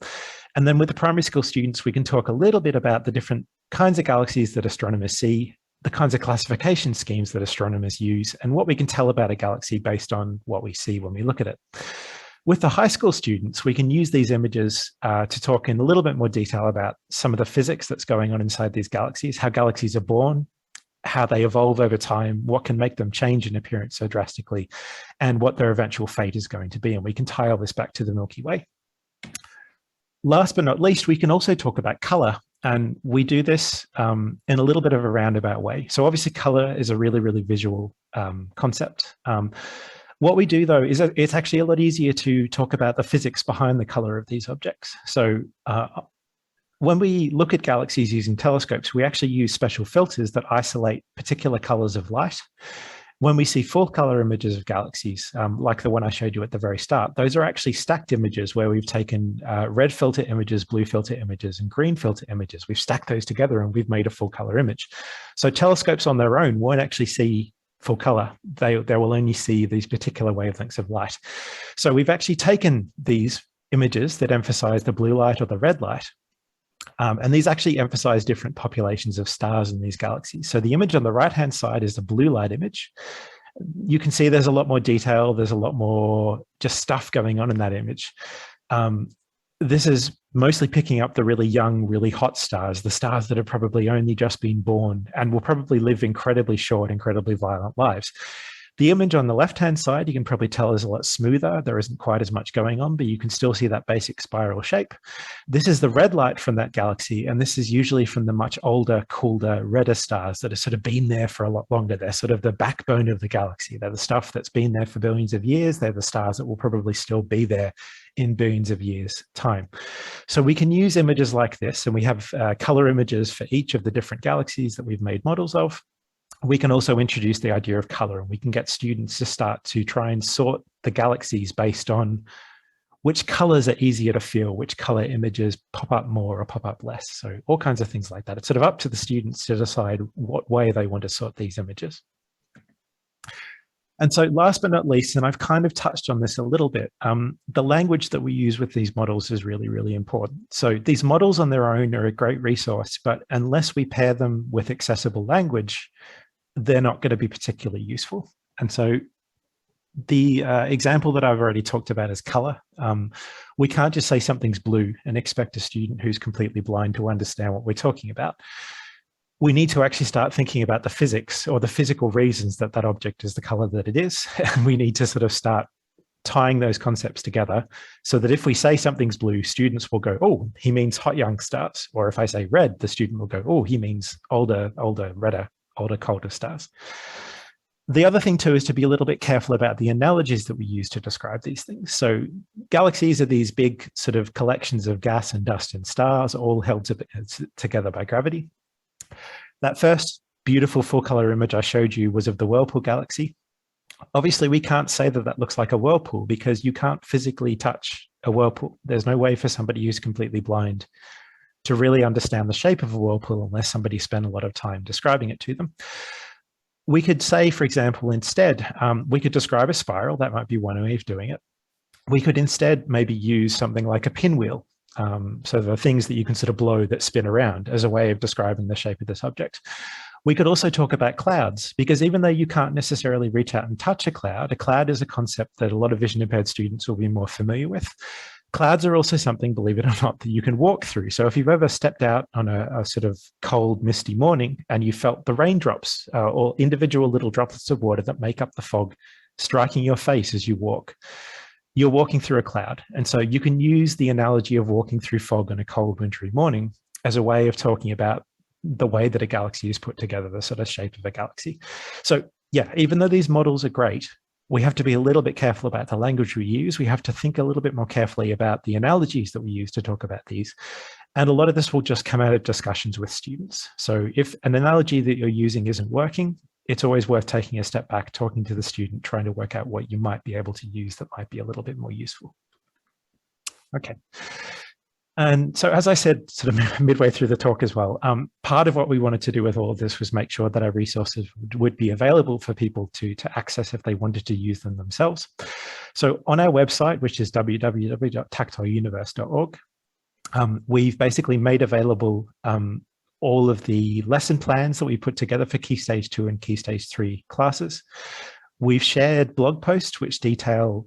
Speaker 4: And then with the primary school students, we can talk a little bit about the different kinds of galaxies that astronomers see, the kinds of classification schemes that astronomers use, and what we can tell about a galaxy based on what we see when we look at it. With the high school students, we can use these images to talk in a little bit more detail about some of the physics that's going on inside these galaxies, how galaxies are born, how they evolve over time, what can make them change in appearance so drastically, and what their eventual fate is going to be. And we can tie all this back to the Milky Way. Last but not least, we can also talk about color. And we do this in a little bit of a roundabout way. So obviously color is a really, really visual concept. What we do though is it's actually a lot easier to talk about the physics behind the color of these objects. So when we look at galaxies using telescopes, we actually use special filters that isolate particular colors of light. When we see full color images of galaxies, like the one I showed you at the very start, those are actually stacked images where we've taken red filter images, blue filter images, and green filter images. We've stacked those together and we've made a full color image. So telescopes on their own won't actually see full color. They will only see these particular wavelengths of light. So we've actually taken these images that emphasize the blue light or the red light, and these actually emphasize different populations of stars in these galaxies. So the image on the right-hand side is the blue light image. You can see there's a lot more detail. There's a lot more just stuff going on in that image. This is mostly picking up the really young, really hot stars, the stars that have probably only just been born and will probably live incredibly short, incredibly violent lives. The image on the left-hand side, you can probably tell is a lot smoother. There isn't quite as much going on, but you can still see that basic spiral shape. This is the red light from that galaxy, and this is usually from the much older, cooler, redder stars that have sort of been there for a lot longer. They're sort of the backbone of the galaxy. They're the stuff that's been there for billions of years. They're the stars that will probably still be there in billions of years' time. So we can use images like this, and we have color images for each of the different galaxies that we've made models of. We can also introduce the idea of color, and we can get students to start to try and sort the galaxies based on which colors are easier to feel, which color images pop up more or pop up less. So all kinds of things like that. It's sort of up to the students to decide what way they want to sort these images. And so last but not least, and I've kind of touched on this a little bit, the language that we use with these models is really, really important. So these models on their own are a great resource, but unless we pair them with accessible language, they're not going to be particularly useful. And so the example that I've already talked about is color. We can't just say something's blue and expect a student who's completely blind to understand what we're talking about. We need to actually start thinking about the physics or the physical reasons that that object is the color that it is. And we need to sort of start tying those concepts together so that if we say something's blue, students will go, oh, he means hot young stars. Or if I say red, the student will go, oh, he means older, redder, older, colder stars. The other thing too is to be a little bit careful about the analogies that we use to describe these things. So galaxies are these big sort of collections of gas and dust and stars, all held together by gravity. That first beautiful full color image I showed you was of the Whirlpool Galaxy. Obviously, we can't say that that looks like a whirlpool because you can't physically touch a whirlpool. There's no way for somebody who's completely blind to really understand the shape of a whirlpool unless somebody spent a lot of time describing it to them. We could say, for example, instead, we could describe a spiral. That might be one way of doing it. We could instead maybe use something like a pinwheel. So the things that you can sort of blow that spin around as a way of describing the shape of this object. We could also talk about clouds, because even though you can't necessarily reach out and touch a cloud is a concept that a lot of vision impaired students will be more familiar with. Clouds are also something, believe it or not, that you can walk through. So if you've ever stepped out on a sort of cold, misty morning and you felt the raindrops or individual little droplets of water that make up the fog striking your face as you walk, you're walking through a cloud. And so you can use the analogy of walking through fog on a cold wintry morning as a way of talking about the way that a galaxy is put together, the sort of shape of a galaxy. So yeah, even though these models are great, we have to be a little bit careful about the language we use. We have to think a little bit more carefully about the analogies that we use to talk about these. And a lot of this will just come out of discussions with students. So if an analogy that you're using isn't working, it's always worth taking a step back, talking to the student, trying to work out what you might be able to use that might be a little bit more useful. Okay. And so, as I said, sort of midway through the talk as well, part of what we wanted to do with all of this was make sure that our resources would be available for people to access if they wanted to use them themselves. So on our website, which is www.tactileuniverse.org, we've basically made available all of the lesson plans that we put together for Key Stage 2 and Key Stage 3 classes. We've shared blog posts which detail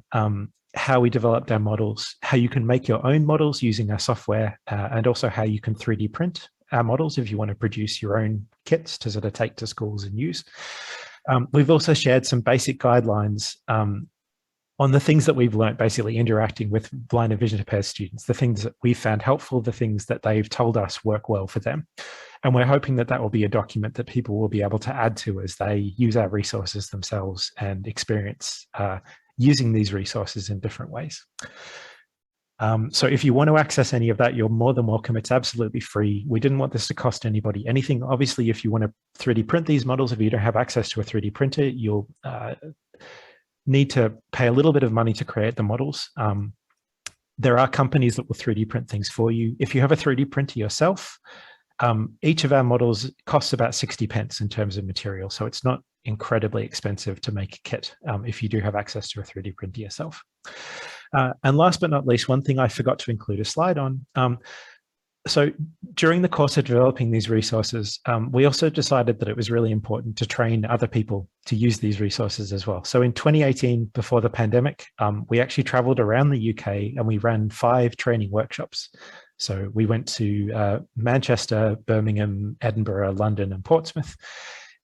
Speaker 4: how we developed our models, how you can make your own models using our software, and also how you can 3D print our models if you want to produce your own kits to sort of take to schools and use. We've also shared some basic guidelines on the things that we've learned, basically interacting with blind and vision impaired students, the things that we found helpful, the things that they've told us work well for them. And we're hoping that that will be a document that people will be able to add to as they use our resources themselves and experience using these resources in different ways. So if you want to access any of that, you're more than welcome. It's absolutely free. We didn't want this to cost anybody anything. Obviously, if you want to 3D print these models, if you don't have access to a 3D printer, you'll need to pay a little bit of money to create the models. There are companies that will 3D print things for you. If you have a 3D printer yourself, each of our models costs about 60 pence in terms of material. So it's not incredibly expensive to make a kit if you do have access to a 3D printer yourself. And last but not least, one thing I forgot to include a slide on, So during the course of developing these resources, we also decided that it was really important to train other people to use these resources as well. So in 2018, before the pandemic, we actually traveled around the UK and we ran 5 training workshops. So we went to Manchester, Birmingham, Edinburgh, London, and Portsmouth.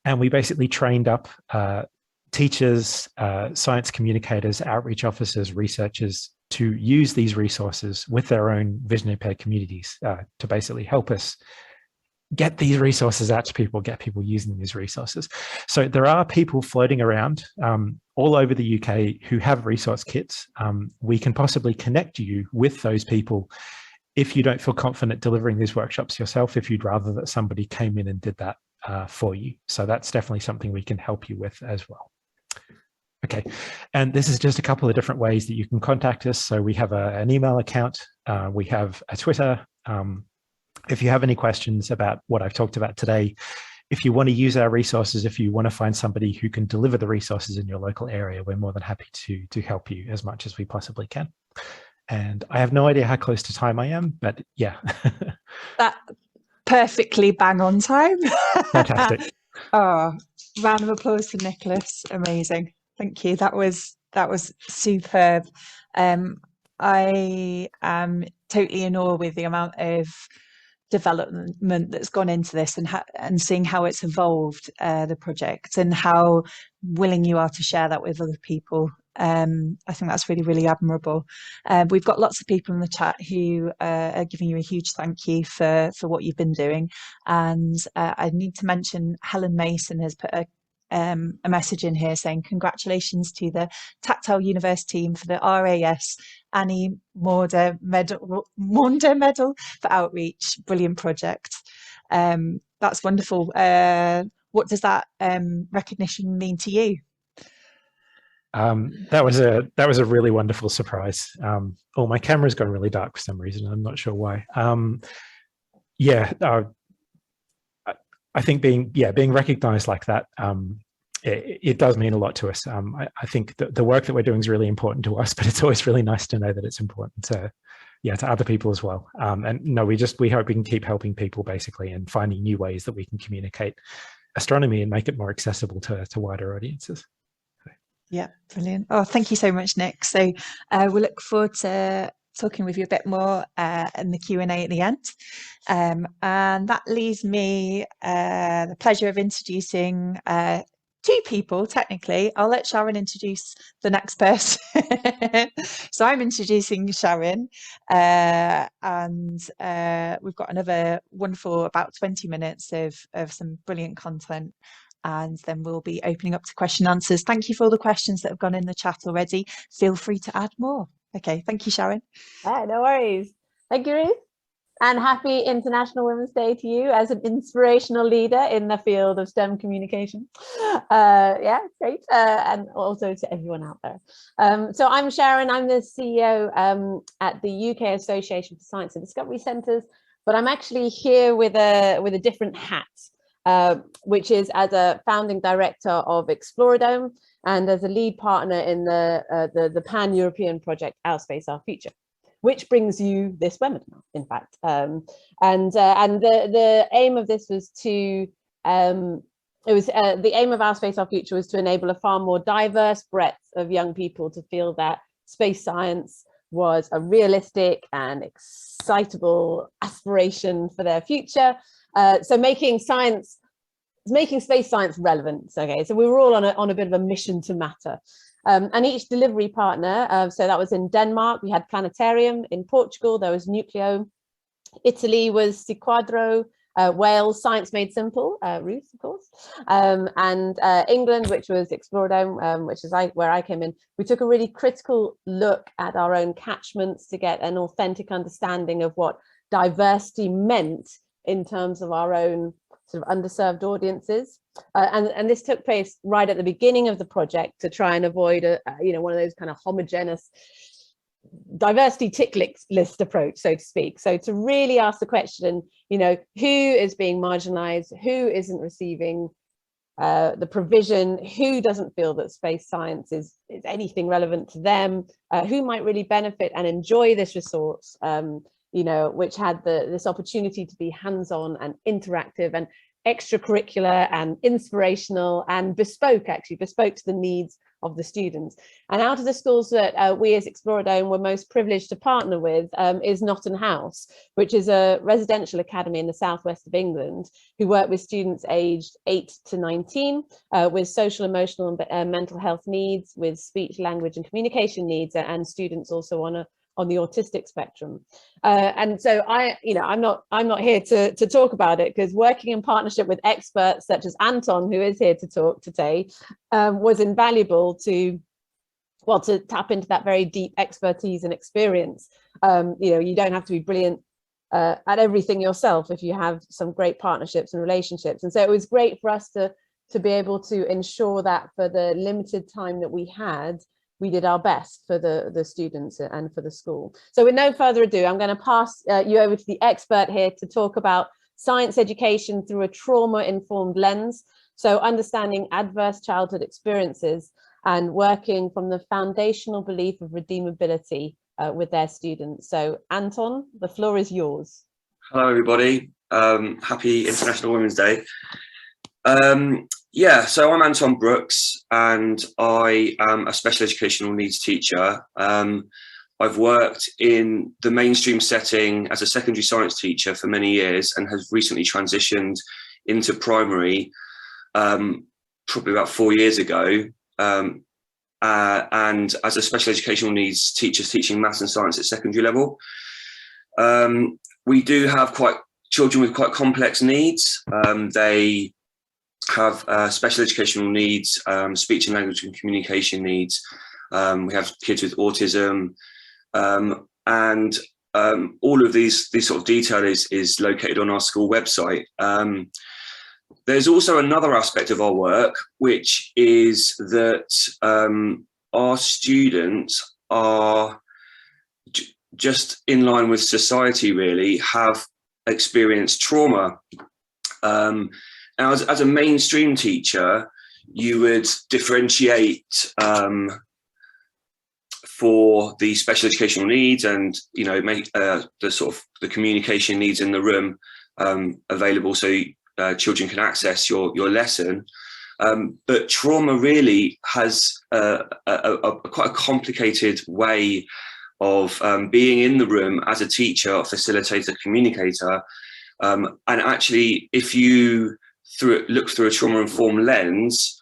Speaker 4: And we basically trained up teachers, science communicators, outreach officers, researchers to use these resources with their own vision impaired communities to basically help us get these resources out to people, get people using these resources. So there are people floating around all over the UK who have resource kits. We can possibly connect you with those people if you don't feel confident delivering these workshops yourself, if you'd rather that somebody came in and did that for you. So that's definitely something we can help you with as well. Okay, and this is just a couple of different ways that you can contact us. So we have an email account, we have a Twitter. If you have any questions about what I've talked about today, if you want to use our resources, if you want to find somebody who can deliver the resources in your local area, we're more than happy to help you as much as we possibly can. And I have no idea how close to time I am, but yeah.
Speaker 2: That perfectly bang on time.
Speaker 4: Fantastic.
Speaker 2: Oh, round of applause for Nicholas. Amazing. Thank you. That was superb. I am totally in awe with the amount of development that's gone into this and seeing how it's evolved, the project, and how willing you are to share that with other people. I think that's really, really admirable. We've got lots of people in the chat who are giving you a huge thank you for what you've been doing. And I need to mention Helen Mason has put a message in here saying congratulations to the Tactile Universe team for the RAS Annie Maunder Medal for outreach. Brilliant project. That's wonderful. What does that recognition mean to you?
Speaker 4: That was a really wonderful surprise. Oh, my camera's gone really dark for some reason. I'm not sure why. I think being recognized like that, it does mean a lot to us. I think the work that we're doing is really important to us, but it's always really nice to know that it's important to other people as well. And no, we hope we can keep helping people basically and finding new ways that we can communicate astronomy and make it more accessible to wider audiences.
Speaker 2: Yeah, brilliant. Oh, thank you so much, Nick. So we'll look forward to talking with you a bit more in the Q&A at the end. And that leaves me the pleasure of introducing 2 people, technically. I'll let Sharon introduce the next person. So I'm introducing Sharon, and we've got another wonderful about 20 minutes of some brilliant content. And then we'll be opening up to question and answers. Thank you for all the questions that have gone in the chat already. Feel free to add more. Okay, thank you, Sharon.
Speaker 5: No worries. Thank you, Ruth. And happy International Women's Day to you as an inspirational leader in the field of STEM communication. Yeah, great. And also to everyone out there. So I'm Sharon. I'm the CEO at the UK Association for Science and Discovery Centres, but I'm actually here with a different hat. Which is as a founding director of Exploradome and as a lead partner in the pan-European project Our Space, Our Future, which brings you this webinar, in fact. And the aim of this was to, the aim of Our Space, Our Future was to enable a far more diverse breadth of young people to feel that space science was a realistic and excitable aspiration for their future. So making space science relevant. Okay, so we were all on a bit of a mission to matter. And each delivery partner, so that was in Denmark, we had Planetarium. In Portugal, there was Nucleo. Italy was Sequadro. Wales, Science Made Simple, Ruth, of course. And England, which was Exploradome, which is where I came in. We took a really critical look at our own catchments to get an authentic understanding of what diversity meant in terms of our own sort of underserved audiences. And this took place right at the beginning of the project to try and avoid one of those kind of homogeneous diversity tick list approach, so to speak. So to really ask the question, who is being marginalized, who isn't receiving the provision, who doesn't feel that space science is anything relevant to them, who might really benefit and enjoy this resource, you know, which had this opportunity to be hands-on and interactive and extracurricular and inspirational and bespoke to the needs of the students. And out of the schools that we as Exploradome were most privileged to partner with is Notton House, which is a residential academy in the southwest of England, who work with students aged 8 to 19 with social, emotional and mental health needs, with speech, language and communication needs, and students also on the autistic spectrum. And so I'm not here to talk about it, because working in partnership with experts such as Anton, who is here to talk today, was invaluable to tap into that very deep expertise and experience. You don't have to be brilliant at everything yourself if you have some great partnerships and relationships. And so it was great for us to be able to ensure that for the limited time that we had, we did our best for the students and for the school. So with no further ado, I'm going to pass you over to the expert here to talk about science education through a trauma-informed lens. So understanding adverse childhood experiences and working from the foundational belief of redeemability with their students. So Anton, the floor is yours.
Speaker 3: Hello, everybody. Happy International Women's Day. Yeah, so I'm Anton Brooks and I am a special educational needs teacher. I've worked in the mainstream setting as a secondary science teacher for many years and have recently transitioned into primary probably about 4 years ago, and as a special educational needs teacher teaching maths and science at secondary level. We do have children with quite complex needs. They have special educational needs, speech and language and communication needs. We have kids with autism, and all of these sort of detail is located on our school website. There's also another aspect of our work, which is that our students are just in line with society, really, have experienced trauma. As a mainstream teacher, you would differentiate for the special educational needs and, make the communication needs in the room available so children can access your lesson. But trauma really has quite a complicated way of being in the room as a teacher, facilitator, communicator. And actually, if you look through a trauma-informed lens,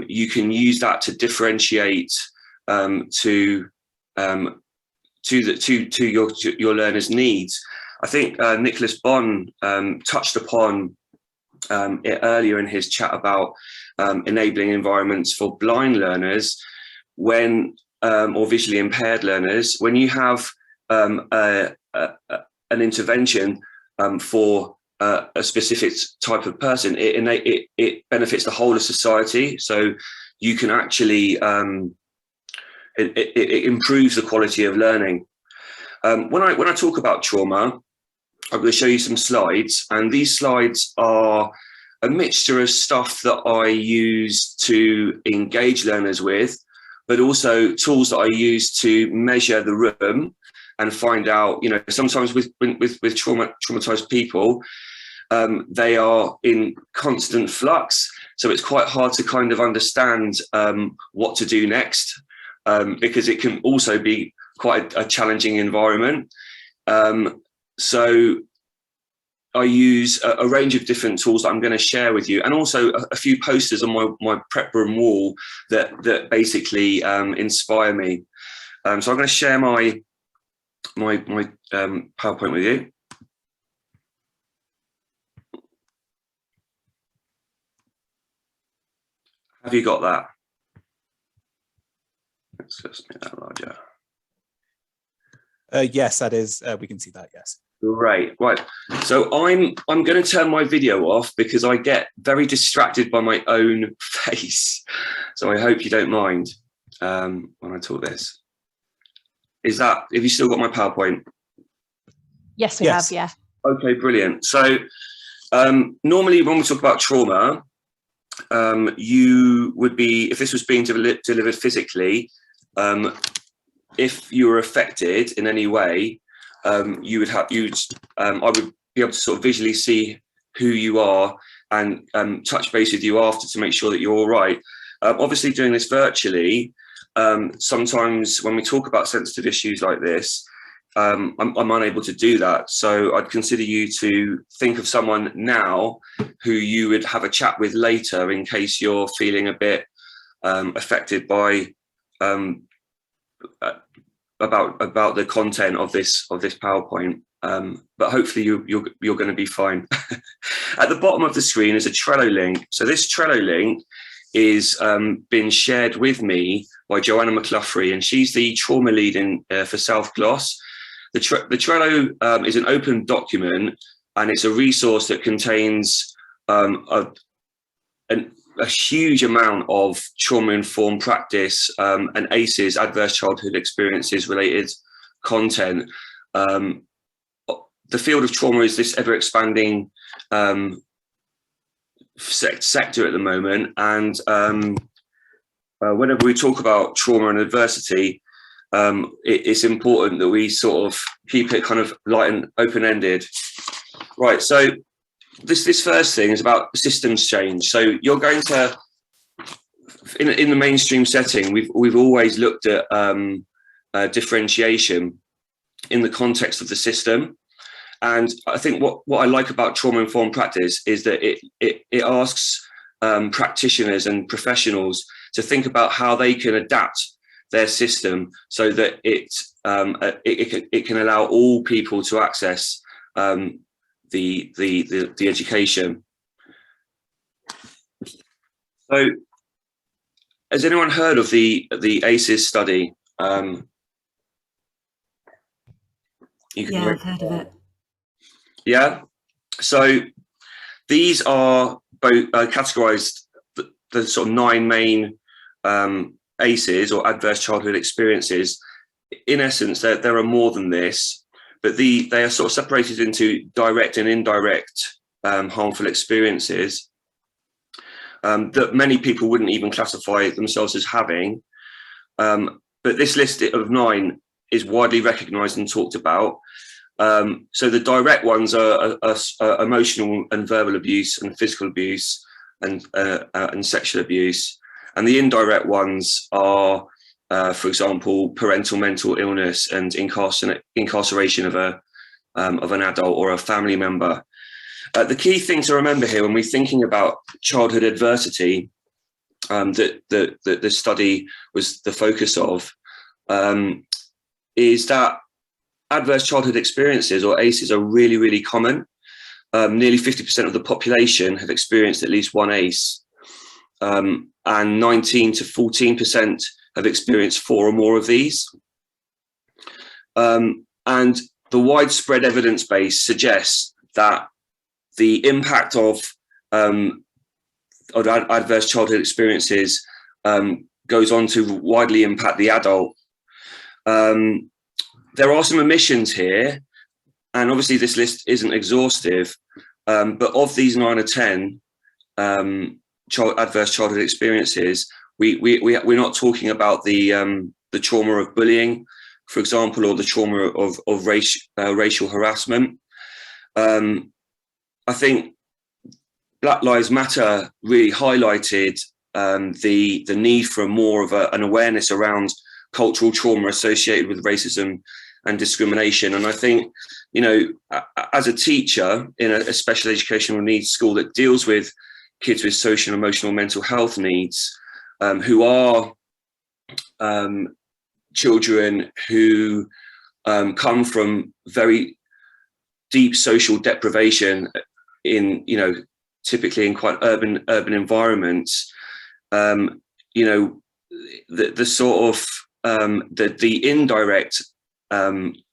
Speaker 3: you can use that to differentiate to your learners' needs. I think Nicholas Bonn touched upon it earlier in his chat about enabling environments for blind learners or visually impaired learners. When you have an intervention for a specific type of person, it benefits the whole of society. So you can actually, it improves the quality of learning. When I talk about trauma, I'm going to show you some slides, and these slides are a mixture of stuff that I use to engage learners with, but also tools that I use to measure the room and find out, sometimes with traumatized people, they are in constant flux. So it's quite hard to kind of understand what to do next, because it can also be quite a challenging environment. So I use a range of different tools that I'm going to share with you, and also a few posters on my prep room wall that basically inspire me. So I'm going to share my PowerPoint with you. Have you got that? Let's just make that larger.
Speaker 6: Yes, that is. We can see that. Yes.
Speaker 3: Great. Right. So I'm going to turn my video off because I get very distracted by my own face. So I hope you don't mind when I talk this. Have you still got my PowerPoint?
Speaker 2: Yes, we have. Yeah.
Speaker 3: Okay, brilliant. So normally when we talk about trauma, you would be, if this was being delivered physically, if you were affected in any way, I would be able to sort of visually see who you are and touch base with you after to make sure that you're all right. Obviously, doing this virtually, sometimes when we talk about sensitive issues like this, I'm unable to do that. So I'd consider you to think of someone now who you would have a chat with later in case you're feeling a bit affected by about the content of this PowerPoint. But hopefully you're going to be fine. At the bottom of the screen is a Trello link. So this Trello link is been shared with me by Joanna McCluffrey, and she's the trauma lead for South Gloss. The Trello is an open document, and it's a resource that contains a huge amount of trauma-informed practice and ACEs, adverse childhood experiences related content. The field of trauma is this ever-expanding sector at the moment, and whenever we talk about trauma and adversity, it's important that we sort of keep it kind of light and open-ended. Right, so this first thing is about systems change. So you're going to, in the mainstream setting, we've always looked at differentiation in the context of the system. And I think what I like about trauma-informed practice is that it asks practitioners and professionals to think about how they can adapt their system so that it can allow all people to access the education. So, has anyone heard of the ACEs study?
Speaker 7: Yeah, I've heard of it.
Speaker 3: Yeah, so these are both categorized the sort of 9 main ACEs, or adverse childhood experiences. In essence, there are more than this, but they are sort of separated into direct and indirect harmful experiences that many people wouldn't even classify themselves as having. But this list of 9 is widely recognized and talked about. So the direct ones are emotional and verbal abuse and physical abuse and sexual abuse. And the indirect ones are, for example, parental mental illness and incarceration of an adult or a family member. The key thing to remember here when we're thinking about childhood adversity, that the study was the focus of, is that adverse childhood experiences, or ACEs, are really, really common. Nearly 50% of the population have experienced at least one ACE, and 19 to 14% have experienced 4 or more of these. And the widespread evidence base suggests that the impact of adverse childhood experiences goes on to widely impact the adult. There are some omissions here, and obviously this list isn't exhaustive, but of these 9 or 10 adverse childhood experiences, we're not talking about the trauma of bullying, for example, or the trauma of racial harassment. I think Black Lives Matter really highlighted the need for more of an awareness around cultural trauma associated with racism and discrimination. And I think, you know, as a teacher in a special educational needs school that deals with kids with social, emotional, mental health needs, who are children who come from very deep social deprivation in, you know, typically in quite urban environments, you know, the sort of the indirect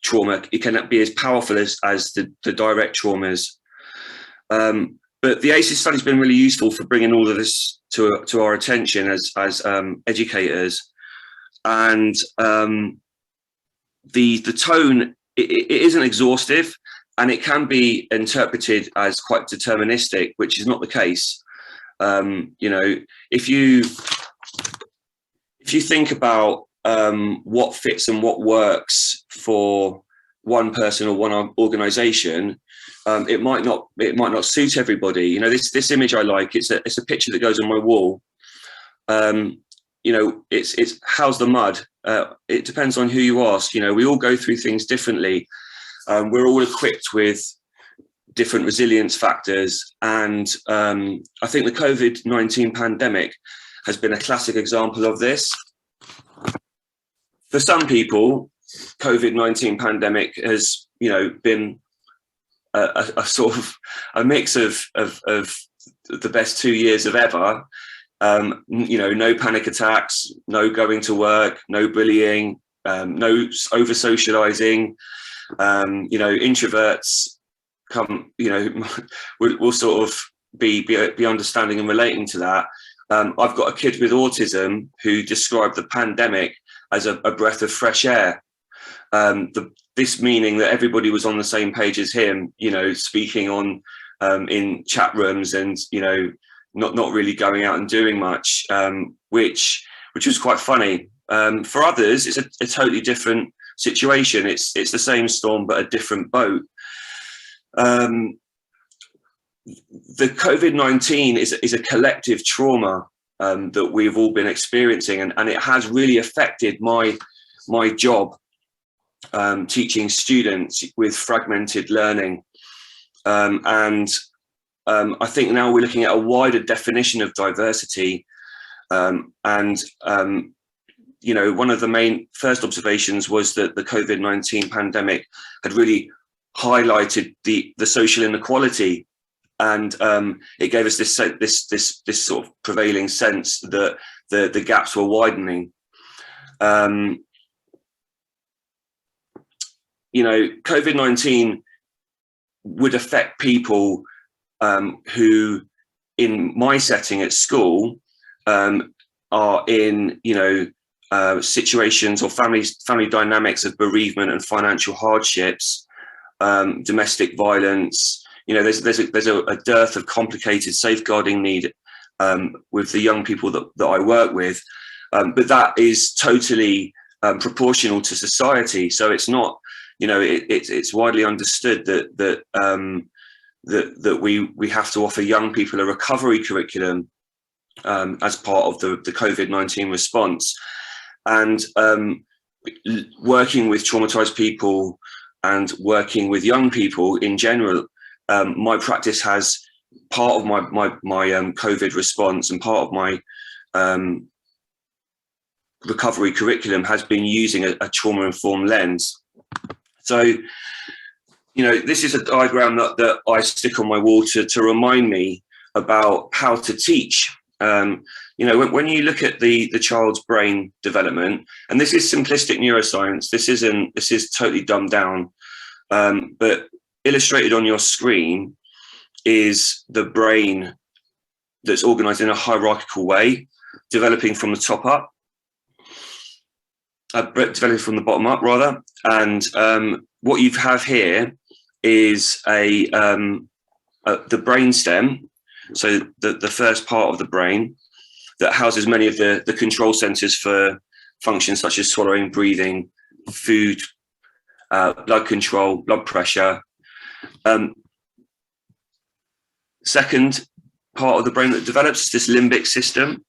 Speaker 3: trauma, it cannot be as powerful as the direct traumas. But the ACEs study has been really useful for bringing all of this to our attention as educators. And the tone, it isn't exhaustive, and it can be interpreted as quite deterministic, which is not the case. You know, if you think about what fits and what works for one person or one organization, it might not suit everybody. You know, this image I like, it's a picture that goes on my wall. You know, it's how's the mud? It depends on who you ask. You know, we all go through things differently. We're all equipped with different resilience factors. And I think the COVID-19 pandemic has been a classic example of this. For some people, COVID-19 pandemic has, you know, been a sort of a mix of the best 2 years of ever. You know, no panic attacks, no going to work, no bullying, no over socializing. You know, introverts you know, will sort of be understanding and relating to that. I've got a kid with autism who described the pandemic as a breath of fresh air. This meaning that everybody was on the same page as him, you know, speaking on in chat rooms and, you know, not really going out and doing much, which was quite funny. For others, it's a totally different situation. It's the same storm but a different boat. The COVID-19 is a collective trauma that we've all been experiencing, and it has really affected my job teaching students with fragmented learning. I think now we're looking at a wider definition of diversity. You know, one of the main first observations was that the COVID-19 pandemic had really highlighted the social inequality, and it gave us this sort of prevailing sense that the gaps were widening. You know, COVID-19 would affect people who, in my setting at school, are in, you know, situations or family dynamics of bereavement and financial hardships, domestic violence. You know, there's a dearth of complicated safeguarding need with the young people that I work with, but that is totally proportional to society. So it's not, you know, it's widely understood that we have to offer young people a recovery curriculum as part of the COVID-19 response, and working with traumatized people and working with young people in general. My practice has part of my COVID response, and part of my recovery curriculum has been using a trauma-informed lens. So, you know, this is a diagram that I stick on my wall to remind me about how to teach. You know, when you look at the child's brain development, and this is simplistic neuroscience, this is totally dumbed down, but illustrated on your screen is the brain that's organized in a hierarchical way, developing from the top up, developing from the bottom up rather. And what you have here is the brain stem, so the first part of the brain that houses many of the control centers for functions such as swallowing, breathing, food, blood control, blood pressure. Second part of the brain that develops is this limbic system.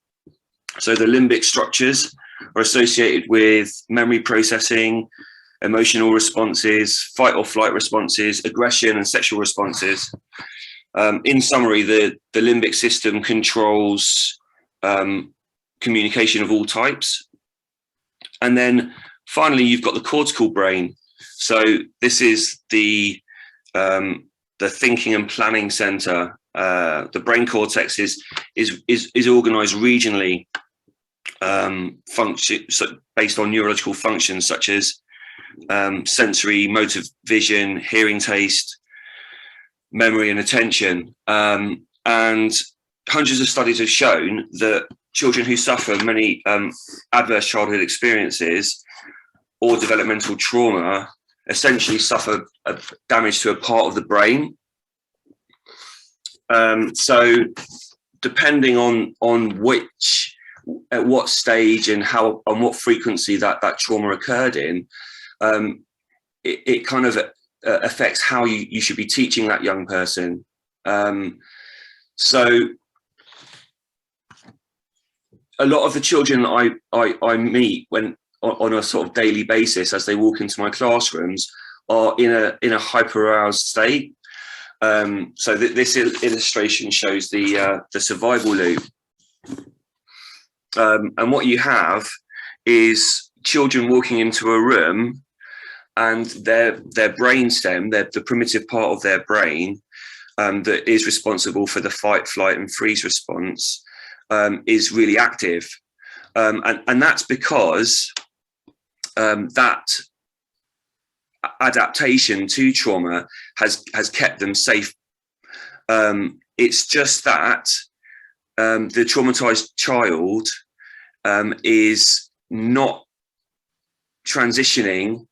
Speaker 3: So the limbic structures are associated with memory processing, emotional responses, fight or flight responses, aggression and sexual responses. In summary, the limbic system controls communication of all types. And then finally, you've got the cortical brain. So this is the thinking and planning center. The brain cortex is organized regionally, based on neurological functions such as sensory, motor, vision, hearing, taste, memory, and attention. And hundreds of studies have shown that children who suffer many adverse childhood experiences or developmental trauma essentially suffer damage to a part of the brain. So depending on at what stage and how, on what frequency that trauma occurred in, it kind of affects how you should be teaching that young person. So a lot of the children I meet when on a sort of daily basis as they walk into my classrooms are in a hyper-aroused state. So this illustration shows the survival loop. And what you have is children walking into a room, and their brainstem, the primitive part of their brain that is responsible for the fight, flight, and freeze response is really active. And that's because that adaptation to trauma has kept them safe. It's just that the traumatized child is not transitioning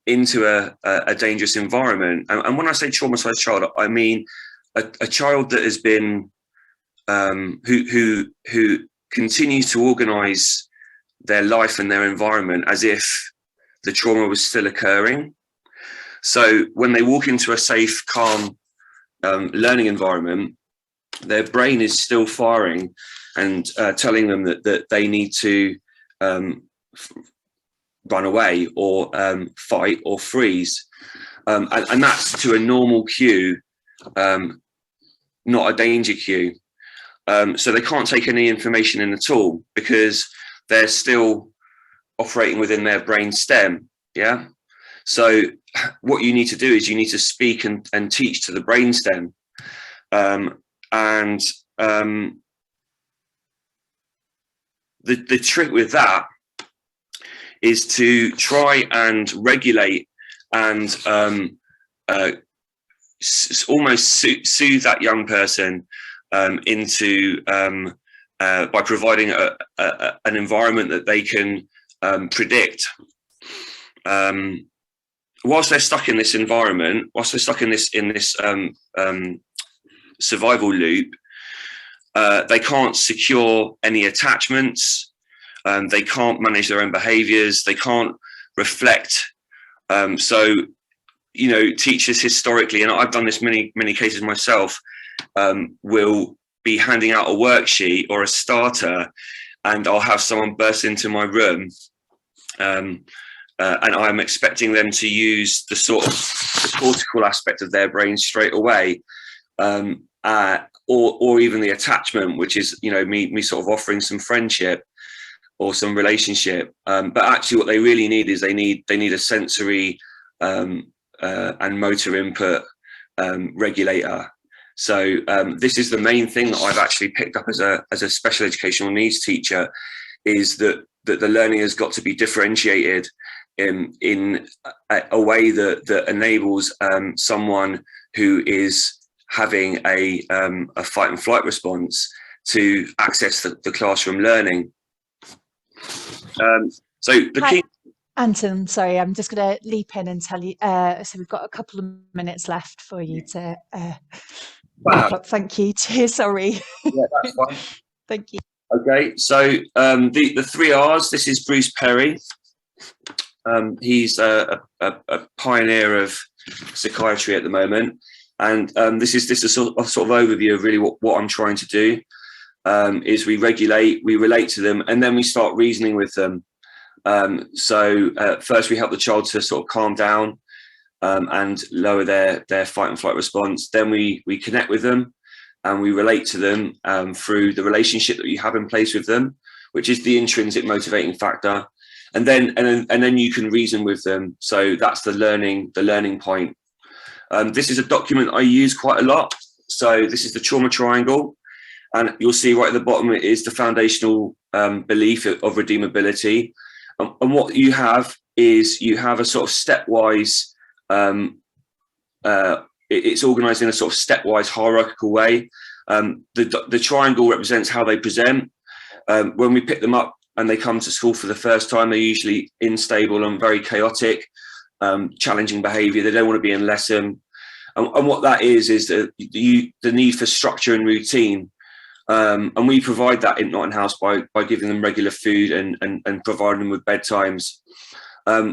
Speaker 3: into a dangerous environment. And when I say traumatized child, I mean a child that has been who continues to organize their life and their environment as if the trauma was still occurring. So when they walk into a safe, calm learning environment, their brain is still firing and telling them that they need to run away or fight or freeze. And that's to a normal cue, not a danger cue. So they can't take any information in at all because they're still operating within their brain stem. Yeah. So what you need to do is you need to speak and teach to the brain stem. The trick with that is to try and regulate and almost soothe that young person into by providing an environment that they can predict. Whilst they're stuck in this environment, whilst they're stuck in this survival loop, they can't secure any attachments. They can't manage their own behaviours. They can't reflect. So, you know, teachers historically, and I've done this many cases myself, will be handing out a worksheet or a starter, and I'll have someone burst into my room, and I'm expecting them to use the sort of the cortical aspect of their brain straight away, or even the attachment, which is, you know, me sort of offering some friendship or some relationship. But actually, what they really need is they need a sensory and motor input regulator. So this is the main thing that I've actually picked up as a special educational needs teacher, is that the learning has got to be differentiated in a way that enables someone who is having a fight and flight response to access the classroom learning. So the key.
Speaker 2: Anton, sorry, I'm just going to leap in and tell you. So we've got a couple of minutes left for you to wrap up. Thank you. Sorry.
Speaker 3: Yeah, that's fine.
Speaker 2: Thank you.
Speaker 3: Okay, so the 3 R's. This is Bruce Perry. He's a pioneer of psychiatry at the moment, and this is a sort of overview of really what I'm trying to do. Is we regulate, we relate to them, and then we start reasoning with them. So first we help the child to sort of calm down and lower their fight and flight response. Then we connect with them and we relate to them through the relationship that you have in place with them, which is the intrinsic motivating factor. And then you can reason with them. So that's the learning point. This is a document I use quite a lot. So this is the trauma triangle. And you'll see right at the bottom it is the foundational belief of redeemability. And what you have is you have a sort of stepwise, it's organized in a sort of stepwise hierarchical way. The triangle represents how they present. When we pick them up and they come to school for the first time, they're usually unstable and very chaotic, challenging behavior. They don't want to be in lesson. And what that is the need for structure and routine. And we provide that in Notting House by giving them regular food and providing them with bedtimes.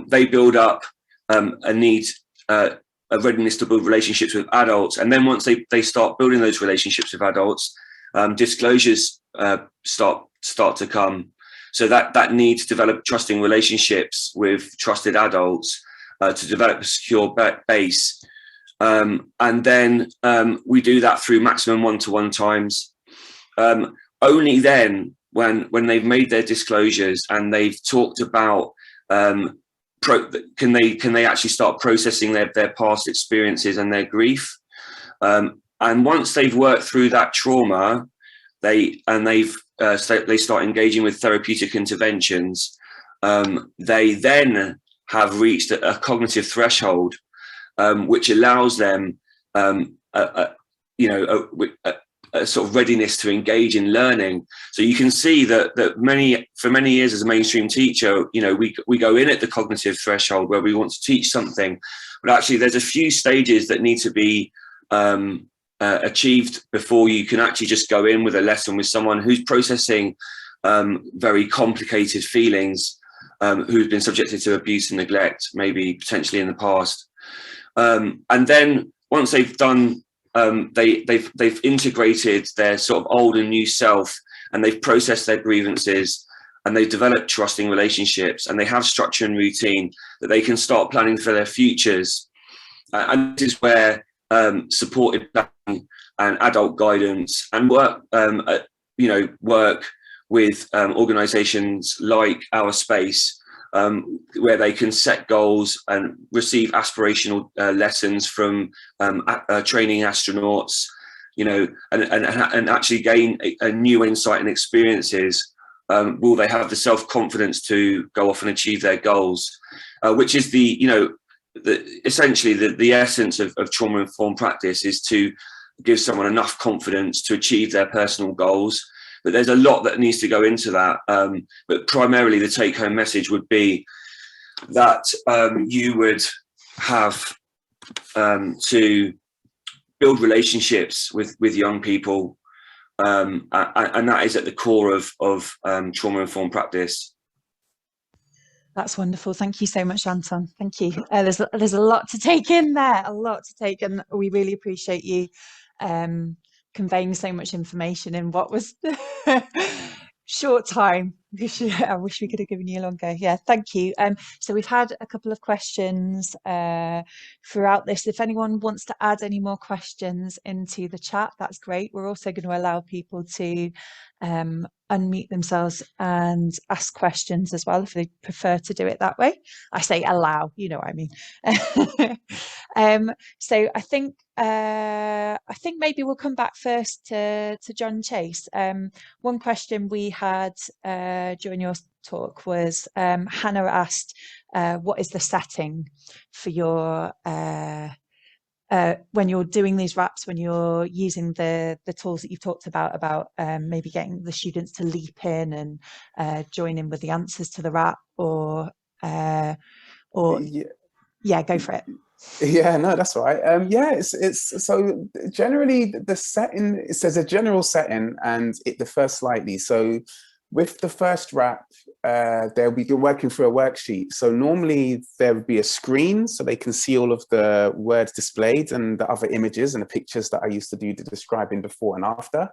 Speaker 3: They build up a need, a readiness to build relationships with adults. And then once they start building those relationships with adults, disclosures start to come. So that need to develop trusting relationships with trusted adults, to develop a secure base. And then we do that through maximum one-to-one times. Only then, when they've made their disclosures and they've talked about, can they actually start processing their past experiences and their grief. And once they've worked through that trauma, they start engaging with therapeutic interventions. They then have reached a cognitive threshold, which allows them, a sort of readiness to engage in learning. So you can see that for many years as a mainstream teacher, we go in at the cognitive threshold where we want to teach something, but actually there's a few stages that need to be achieved before you can actually just go in with a lesson with someone who's processing very complicated feelings, who's been subjected to abuse and neglect, maybe potentially in the past. And then once they've done, they've integrated their sort of old and new self, and they've processed their grievances, and they've developed trusting relationships, and they have structure and routine, that they can start planning for their futures. And this is where supported planning and adult guidance and work with organisations like Our Space, where they can set goals and receive aspirational lessons from training astronauts, and actually gain a new insight and experiences. Will they have the self-confidence to go off and achieve their goals, which is essentially the essence of trauma-informed practice, is to give someone enough confidence to achieve their personal goals. But there's a lot that needs to go into that. But primarily the take-home message would be that you would have to build relationships with young people, and that is at the core of trauma-informed practice.
Speaker 2: That's wonderful. Thank you so much, Anton. Thank you. There's a lot to take in there, and we really appreciate you conveying so much information in what was short time. I wish we could have given you longer. Yeah, thank you. So we've had a couple of questions throughout this. If anyone wants to add any more questions into the chat, that's great. We're also going to allow people to unmute themselves and ask questions as well, if they prefer to do it that way. I say allow, you know what I mean. So I think maybe we'll come back first to John Chase. One question we had during your talk was, Hannah asked, what is the setting for your when you're doing these raps, when you're using the tools that you've talked about maybe getting the students to leap in and join in with the answers to the rap, or yeah, go for it.
Speaker 1: Yeah, no, that's all right. Yeah, it's so generally the setting, it says a general setting, and it differs slightly. So with the first rap, they'll be working through a worksheet. So normally there would be a screen so they can see all of the words displayed and the other images and the pictures that I used to do the describing before and after.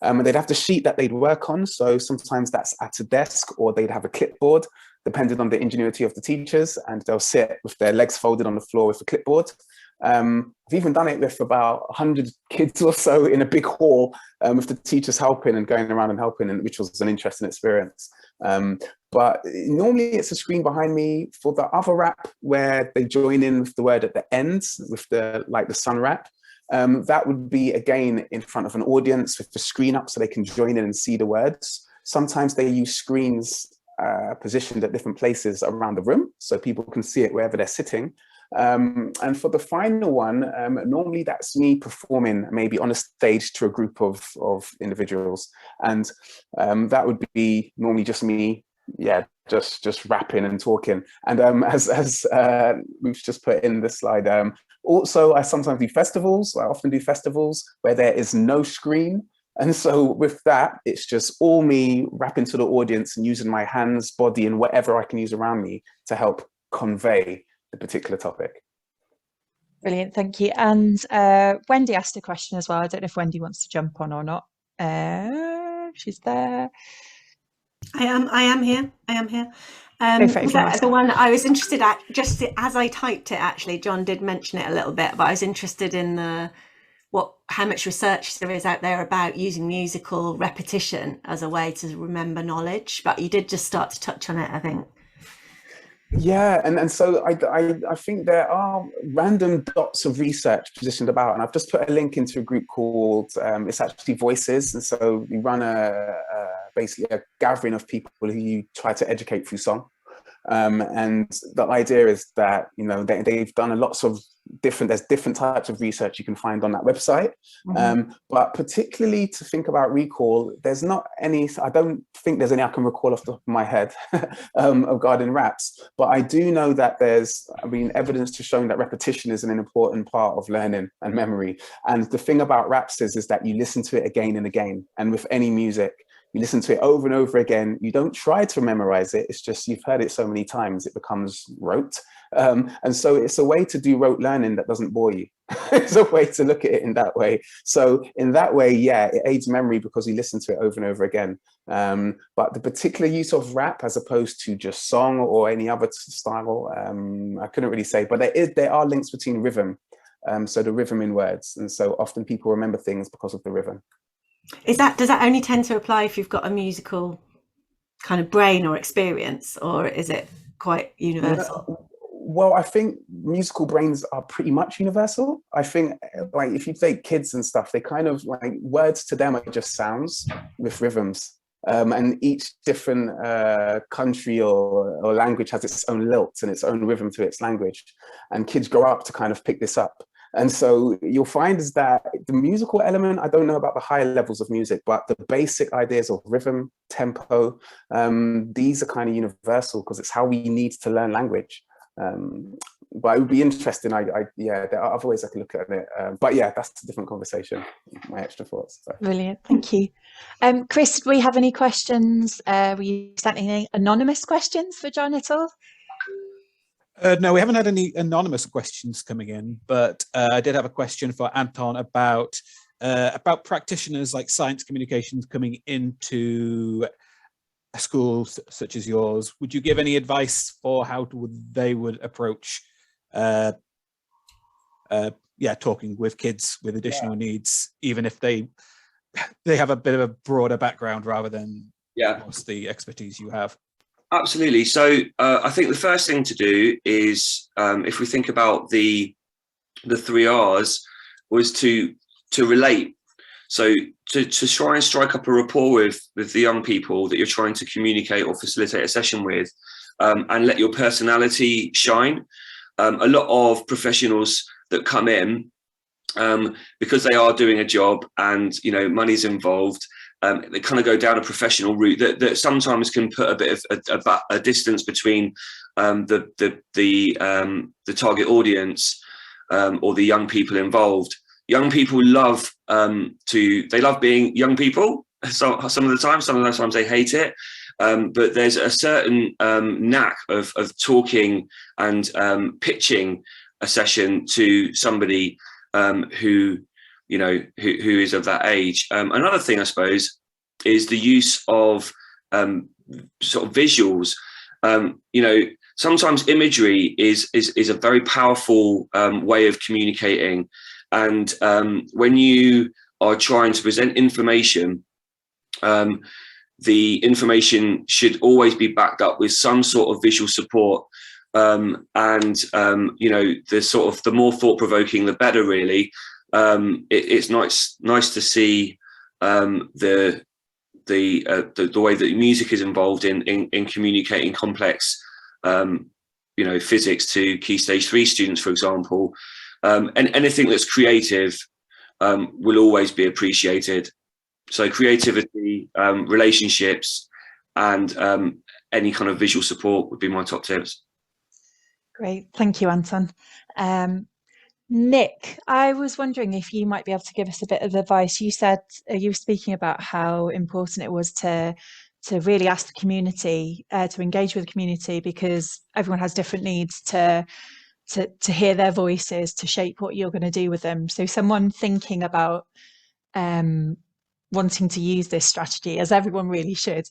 Speaker 1: And they'd have the sheet that they'd work on. So sometimes that's at a desk, or they'd have a clipboard, depending on the ingenuity of the teachers, and they'll sit with their legs folded on the floor with a clipboard. I've even done it with about 100 kids or so in a big hall, with the teachers helping and going around and helping, which was an interesting experience. But normally it's a screen behind me. For the other rap where they join in with the word at the end, with the sun rap, that would be again in front of an audience with the screen up so they can join in and see the words. Sometimes they use screens positioned at different places around the room so people can see it wherever they're sitting. And for the final one, normally that's me performing maybe on a stage to a group of individuals, and that would be normally just me, just rapping and talking. And as we've just put in this slide, also I sometimes do festivals. I often do festivals where there is no screen. And so with that, it's just all me rapping to the audience and using my hands, body, and whatever I can use around me to help convey the particular topic.
Speaker 2: Brilliant, thank you. And Wendy asked a question as well. I don't know if Wendy wants to jump on or not. She's there.
Speaker 7: I am here.
Speaker 2: The
Speaker 7: one I was interested at, just as I typed it, actually, John did mention it a little bit, but I was interested in how much research there is out there about using musical repetition as a way to remember knowledge. But you did just start to touch on it, I think.
Speaker 1: Yeah, and so I think there are random dots of research positioned about, and I've just put a link into a group called it's actually Voices, and so we run basically a gathering of people who you try to educate through song. And the idea is that, you know, they've done lots of there's different types of research you can find on that website. But particularly to think about recall, there's not any, I don't think there's any I can recall off the top of my head regarding raps, but I do know that there's, evidence to showing that repetition is an important part of learning and memory. And the thing about raps is that you listen to it again and again. And with any music, you listen to it over and over again. You don't try to memorize it. It's just you've heard it so many times, it becomes rote. And so it's a way to do rote learning that doesn't bore you. It's a way to look at it in that way. So in that way, yeah, it aids memory because you listen to it over and over again. But the particular use of rap as opposed to just song or any other style, I couldn't really say. But there are links between rhythm. So the rhythm in words. And so often people remember things because of the rhythm.
Speaker 7: Does that only tend to apply if you've got a musical kind of brain or experience, or is it quite universal?
Speaker 1: Well, I think musical brains are pretty much universal. I think, like, if you take kids and stuff, they kind of, like, words to them are just sounds with rhythms. And each different country or language has its own lilt and its own rhythm to its language. And kids grow up to kind of pick this up. And so you'll find is that the musical element, I don't know about the higher levels of music, but the basic ideas of rhythm, tempo, these are kind of universal because it's how we need to learn language. But it would be interesting. Yeah, there are other ways I can look at it. But yeah, that's a different conversation. My extra thoughts. So.
Speaker 2: Brilliant, thank you. Chris, do we have any questions? Were you sent any anonymous questions for John at all?
Speaker 6: No, we haven't had any anonymous questions coming in, but I did have a question for Anton about practitioners like science communications coming into a school such as yours. Would you give any advice for how they would approach talking with kids with additional needs, even if they have a bit of a broader background rather than the expertise you have?
Speaker 3: Absolutely. So I think the first thing to do is, if we think about the 3 R's, was to relate. So to try and strike up a rapport with the young people that you're trying to communicate or facilitate a session with, and let your personality shine. A lot of professionals that come in, because they are doing a job and, you know, money's involved, they kind of go down a professional route that sometimes can put a bit of a distance between the target audience or the young people involved. Young people love being young people. So some of the times they hate it. But there's a certain knack of talking and pitching a session to somebody who is of that age. Another thing, I suppose, is the use of sort of visuals. Sometimes imagery is a very powerful way of communicating. And when you are trying to present information, the information should always be backed up with some sort of visual support. The more thought-provoking, the better, really. It's nice to see the way that music is involved in communicating complex physics to Key Stage 3 students, for example. And anything that's creative will always be appreciated. So creativity, relationships, and any kind of visual support would be my top tips.
Speaker 2: Great, thank you, Anton. Nick, I was wondering if you might be able to give us a bit of advice. You said you were speaking about how important it was to really ask the community, to engage with the community, because everyone has different needs, to to hear their voices, to shape what you're going to do with them. So someone thinking about wanting to use this strategy, as everyone really should,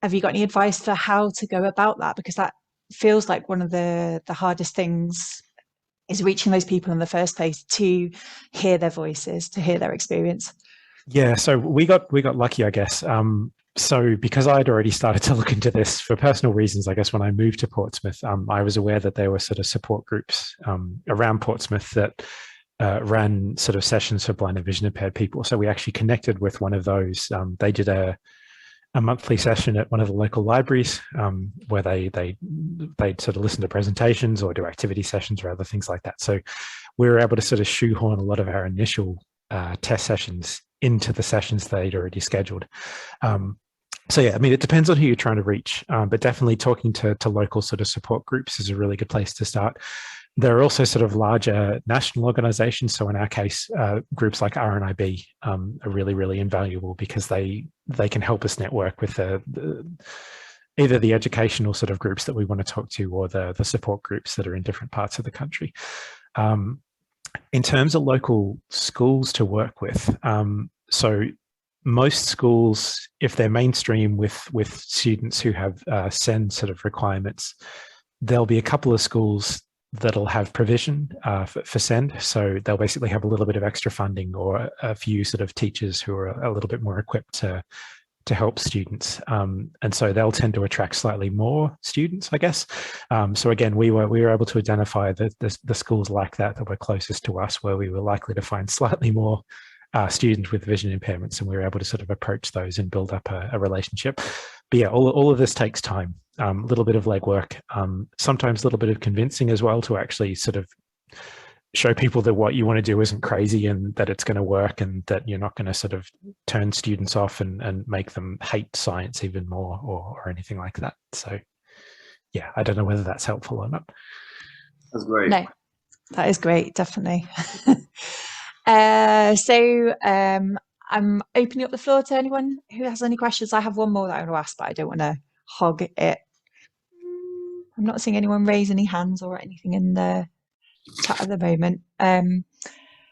Speaker 2: have you got any advice for how to go about that? Because that feels like one of the hardest things is reaching those people in the first place, to hear their voices, to hear their experience.
Speaker 4: Yeah, so we got lucky, I guess. So because I'd already started to look into this for personal reasons, I guess when I moved to Portsmouth, I was aware that there were sort of support groups around Portsmouth that ran sort of sessions for blind and vision impaired people. So we actually connected with one of those. They did a monthly session at one of the local libraries where they'd sort of listen to presentations or do activity sessions or other things like that. So we were able to sort of shoehorn a lot of our initial test sessions into the sessions they'd already scheduled. So yeah, I mean, it depends on who you're trying to reach, but definitely talking to local sort of support groups is a really good place to start. There are also sort of larger national organizations. So in our case, groups like RNIB are really, really invaluable because they can help us network with either the educational sort of groups that we want to talk to or the support groups that are in different parts of the country. In terms of local schools to work with, so most schools, if they're mainstream with students who have SEND sort of requirements, there'll be a couple of schools that'll have provision for SEND. So they'll basically have a little bit of extra funding or a few sort of teachers who are a little bit more equipped to help students. And so they'll tend to attract slightly more students, I guess. So again, we were able to identify the schools like that were closest to us, where we were likely to find slightly more students with vision impairments, and we were able to sort of approach those and build up a relationship. But yeah, all of this takes time, a little bit of legwork, sometimes a little bit of convincing as well, to actually sort of show people that what you want to do isn't crazy and that it's going to work and that you're not going to sort of turn students off and make them hate science even more or anything like that. So yeah, I don't know whether that's helpful or not.
Speaker 3: That's great.
Speaker 2: No, that is great, definitely. I'm opening up the floor to anyone who has any questions. I have one more that I want to ask, but I don't want to hog it. I'm not seeing anyone raise any hands or anything in the chat at the moment.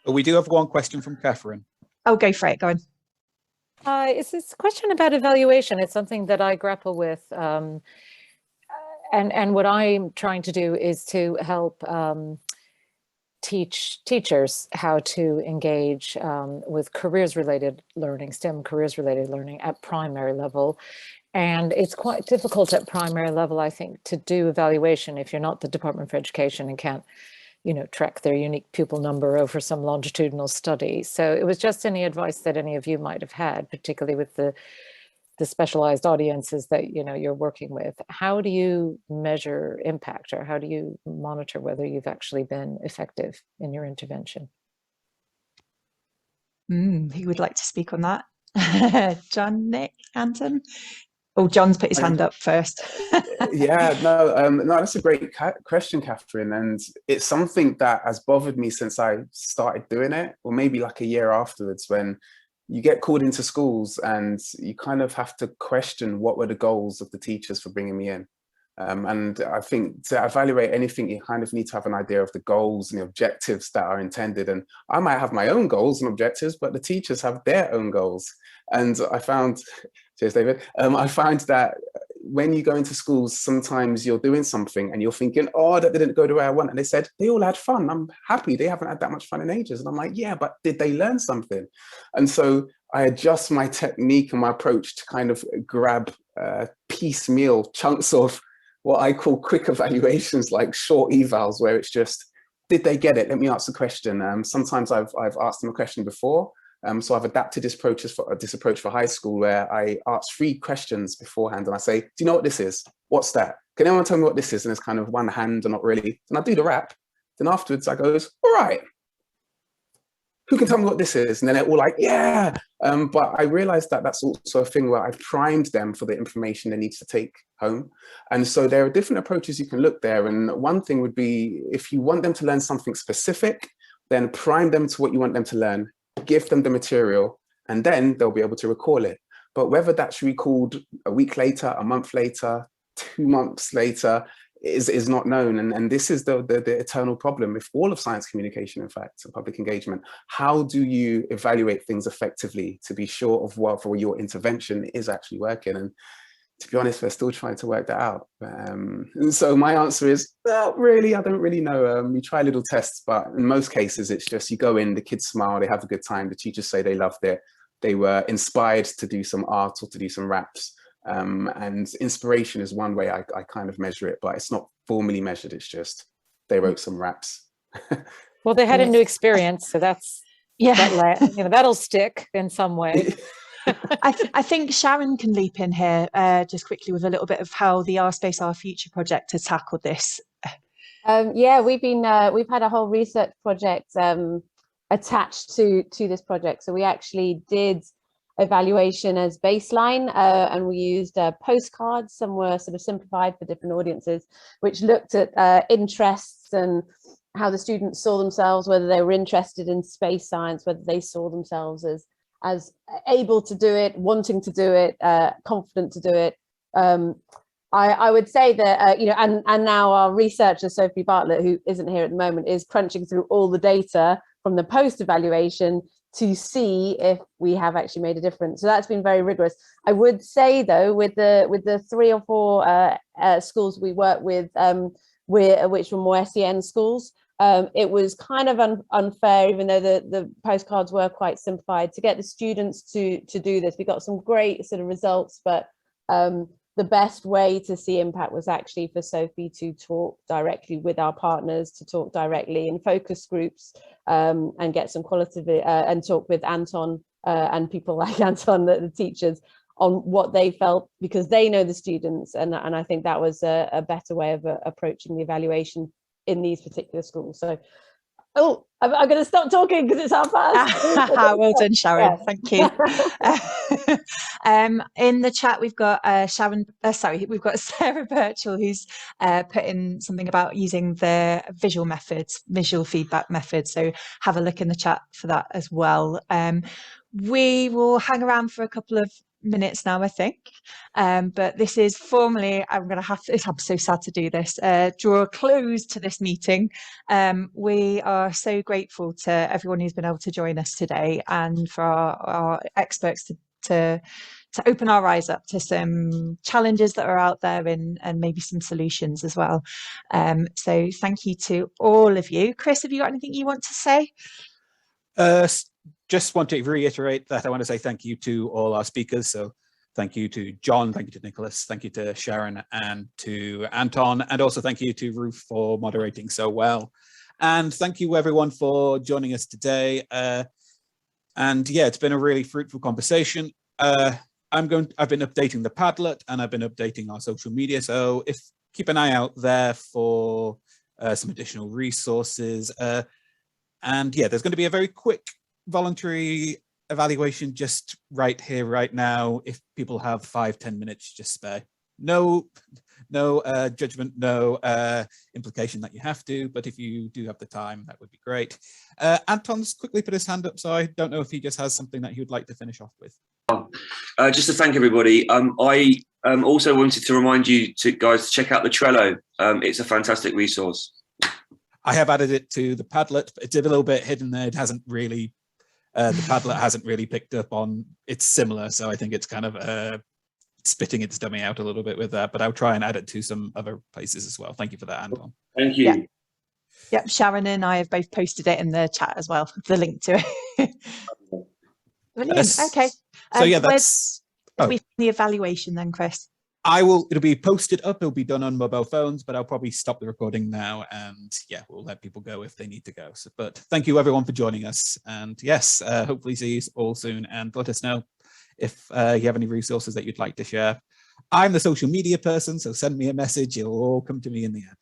Speaker 6: We do have one question from Catherine.
Speaker 2: Oh, go for it. Go on.
Speaker 8: It's this question about evaluation. It's something that I grapple with. And what I'm trying to do is to help teach teachers how to engage with careers-related learning, STEM careers-related learning at primary level. And it's quite difficult at primary level, I think, to do evaluation if you're not the Department for Education and can't, track their unique pupil number over some longitudinal study. So it was just any advice that any of you might have had, particularly with the specialized audiences that you're working with. How do you measure impact, or how do you monitor whether you've actually been effective in your intervention?
Speaker 2: Who would like to speak on that? John, Nick, Anton? Oh, John's put his hand up first.
Speaker 1: Yeah, no, that's a great question, Catherine. And it's something that has bothered me since I started doing it, or maybe like a year afterwards, when you get called into schools and you kind of have to question what were the goals of the teachers for bringing me in. And I think to evaluate anything, you kind of need to have an idea of the goals and the objectives that are intended. And I might have my own goals and objectives, but the teachers have their own goals. And I found, cheers, David, I find that when you go into schools, sometimes you're doing something and you're thinking, oh, that didn't go the way I want. And they said, they all had fun. I'm happy. They haven't had that much fun in ages. And I'm like, yeah, but did they learn something? And so I adjust my technique and my approach to kind of grab piecemeal chunks of what I call quick evaluations, like short evals, where it's just, did they get it? Let me ask the question. Sometimes I've asked them a question before. So I've adapted this approach for high school, where I ask 3 questions beforehand and I say, do you know what this is? What's that? Can anyone tell me what this is? And it's kind of one hand or not really. And I do the rap. Then afterwards I goes, all right, who can tell me what this is? And then they're all like, yeah. But I realized that that's also a thing where I've primed them for the information they need to take home. And so there are different approaches you can look there. And one thing would be, if you want them to learn something specific, then prime them to what you want them to learn, give them the material, and then they'll be able to recall it. But whether that's recalled a week later, a month later, 2 months later, is not known. And this is the eternal problem with all of science communication, in fact, and public engagement. How do you evaluate things effectively to be sure of what for your intervention is actually working? And to be honest, we're still trying to work that out. And so my answer is, well, really, I don't really know. We try little tests, but in most cases, it's just you go in, the kids smile, they have a good time, the teachers say they loved it, they were inspired to do some art or to do some raps. And inspiration is one way I kind of measure it, but it's not formally measured. It's just they wrote some raps.
Speaker 8: Well, they had a new experience, so that's that'll stick in some way.
Speaker 2: I think Sharon can leap in here just quickly with a little bit of how the Our Space, Our Future project has tackled this.
Speaker 5: Yeah, we've had a whole research project attached to this project. So we actually did evaluation as baseline, and we used postcards. Some were sort of simplified for different audiences, which looked at interests and how the students saw themselves, whether they were interested in space science, whether they saw themselves as able to do it, wanting to do it, confident to do it. I would say that, and now our researcher, Sophie Bartlett, who isn't here at the moment, is crunching through all the data from the post-evaluation to see if we have actually made a difference. So that's been very rigorous. I would say, though, with the 3 or 4 schools we work with, which were more SEN schools, it was kind of unfair, even though the postcards were quite simplified, to get the students to do this. We got some great sort of results, but the best way to see impact was actually for Sophie to talk directly with our partners, to talk directly in focus groups, and get some qualitative and talk with Anton and people like Anton, the teachers, on what they felt, because they know the students, and I think that was a better way of approaching the evaluation in these particular schools. So, I'm going to stop talking because it's 1:30.
Speaker 2: Well done, Sharon. Yeah. Thank you. In the chat, we've got we've got Sarah Birchall, who's put in something about using the visual methods, visual feedback methods. So have a look in the chat for that as well. We will hang around for a couple of minutes now, I think, but this is formally, I'm so sad to do this, draw a close to this meeting. We are so grateful to everyone who's been able to join us today, and for our experts to open our eyes up to some challenges that are out there, and maybe some solutions as well. So thank you to all of you. Chris, have you got anything you want to say?
Speaker 6: Just want to reiterate that I want to say thank you to all our speakers. So thank you to John, thank you to Nicholas, thank you to Sharon and to Anton, and also thank you to Ruth for moderating so well. And thank you everyone for joining us today. And yeah, it's been a really fruitful conversation. I've been updating the Padlet, and I've been updating our social media. So keep an eye out there for some additional resources. And yeah, there's going to be a very quick voluntary evaluation just right here, right now. If people have 5-10 minutes, just spare. No judgment, no implication that you have to, but if you do have the time, that would be great. Anton's quickly put his hand up, so I don't know if he just has something that he would like to finish off with.
Speaker 3: Just to thank everybody. I also wanted to remind you guys to check out the Trello. It's a fantastic resource.
Speaker 6: I have added it to the Padlet, but it's a little bit hidden there. It hasn't really, the Padlet hasn't really picked up on, it's similar. So I think it's kind of spitting its dummy out a little bit with that, but I'll try and add it to some other places as well. Thank you for that, Anton.
Speaker 3: Thank you.
Speaker 2: Yeah. Yep, Sharon and I have both posted it in the chat as well, the link to it. Brilliant. Okay.
Speaker 6: So yeah, that's
Speaker 2: the evaluation then, Chris.
Speaker 6: It'll be posted up, it'll be done on mobile phones, but I'll probably stop the recording now, and yeah, we'll let people go if they need to go. So, but thank you everyone for joining us, and yes, hopefully see you all soon, and let us know if you have any resources that you'd like to share. I'm the social media person, so send me a message, it'll all come to me in the end.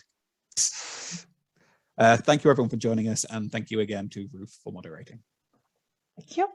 Speaker 6: Thank you everyone for joining us, and thank you again to Ruth for moderating.
Speaker 2: Thank you.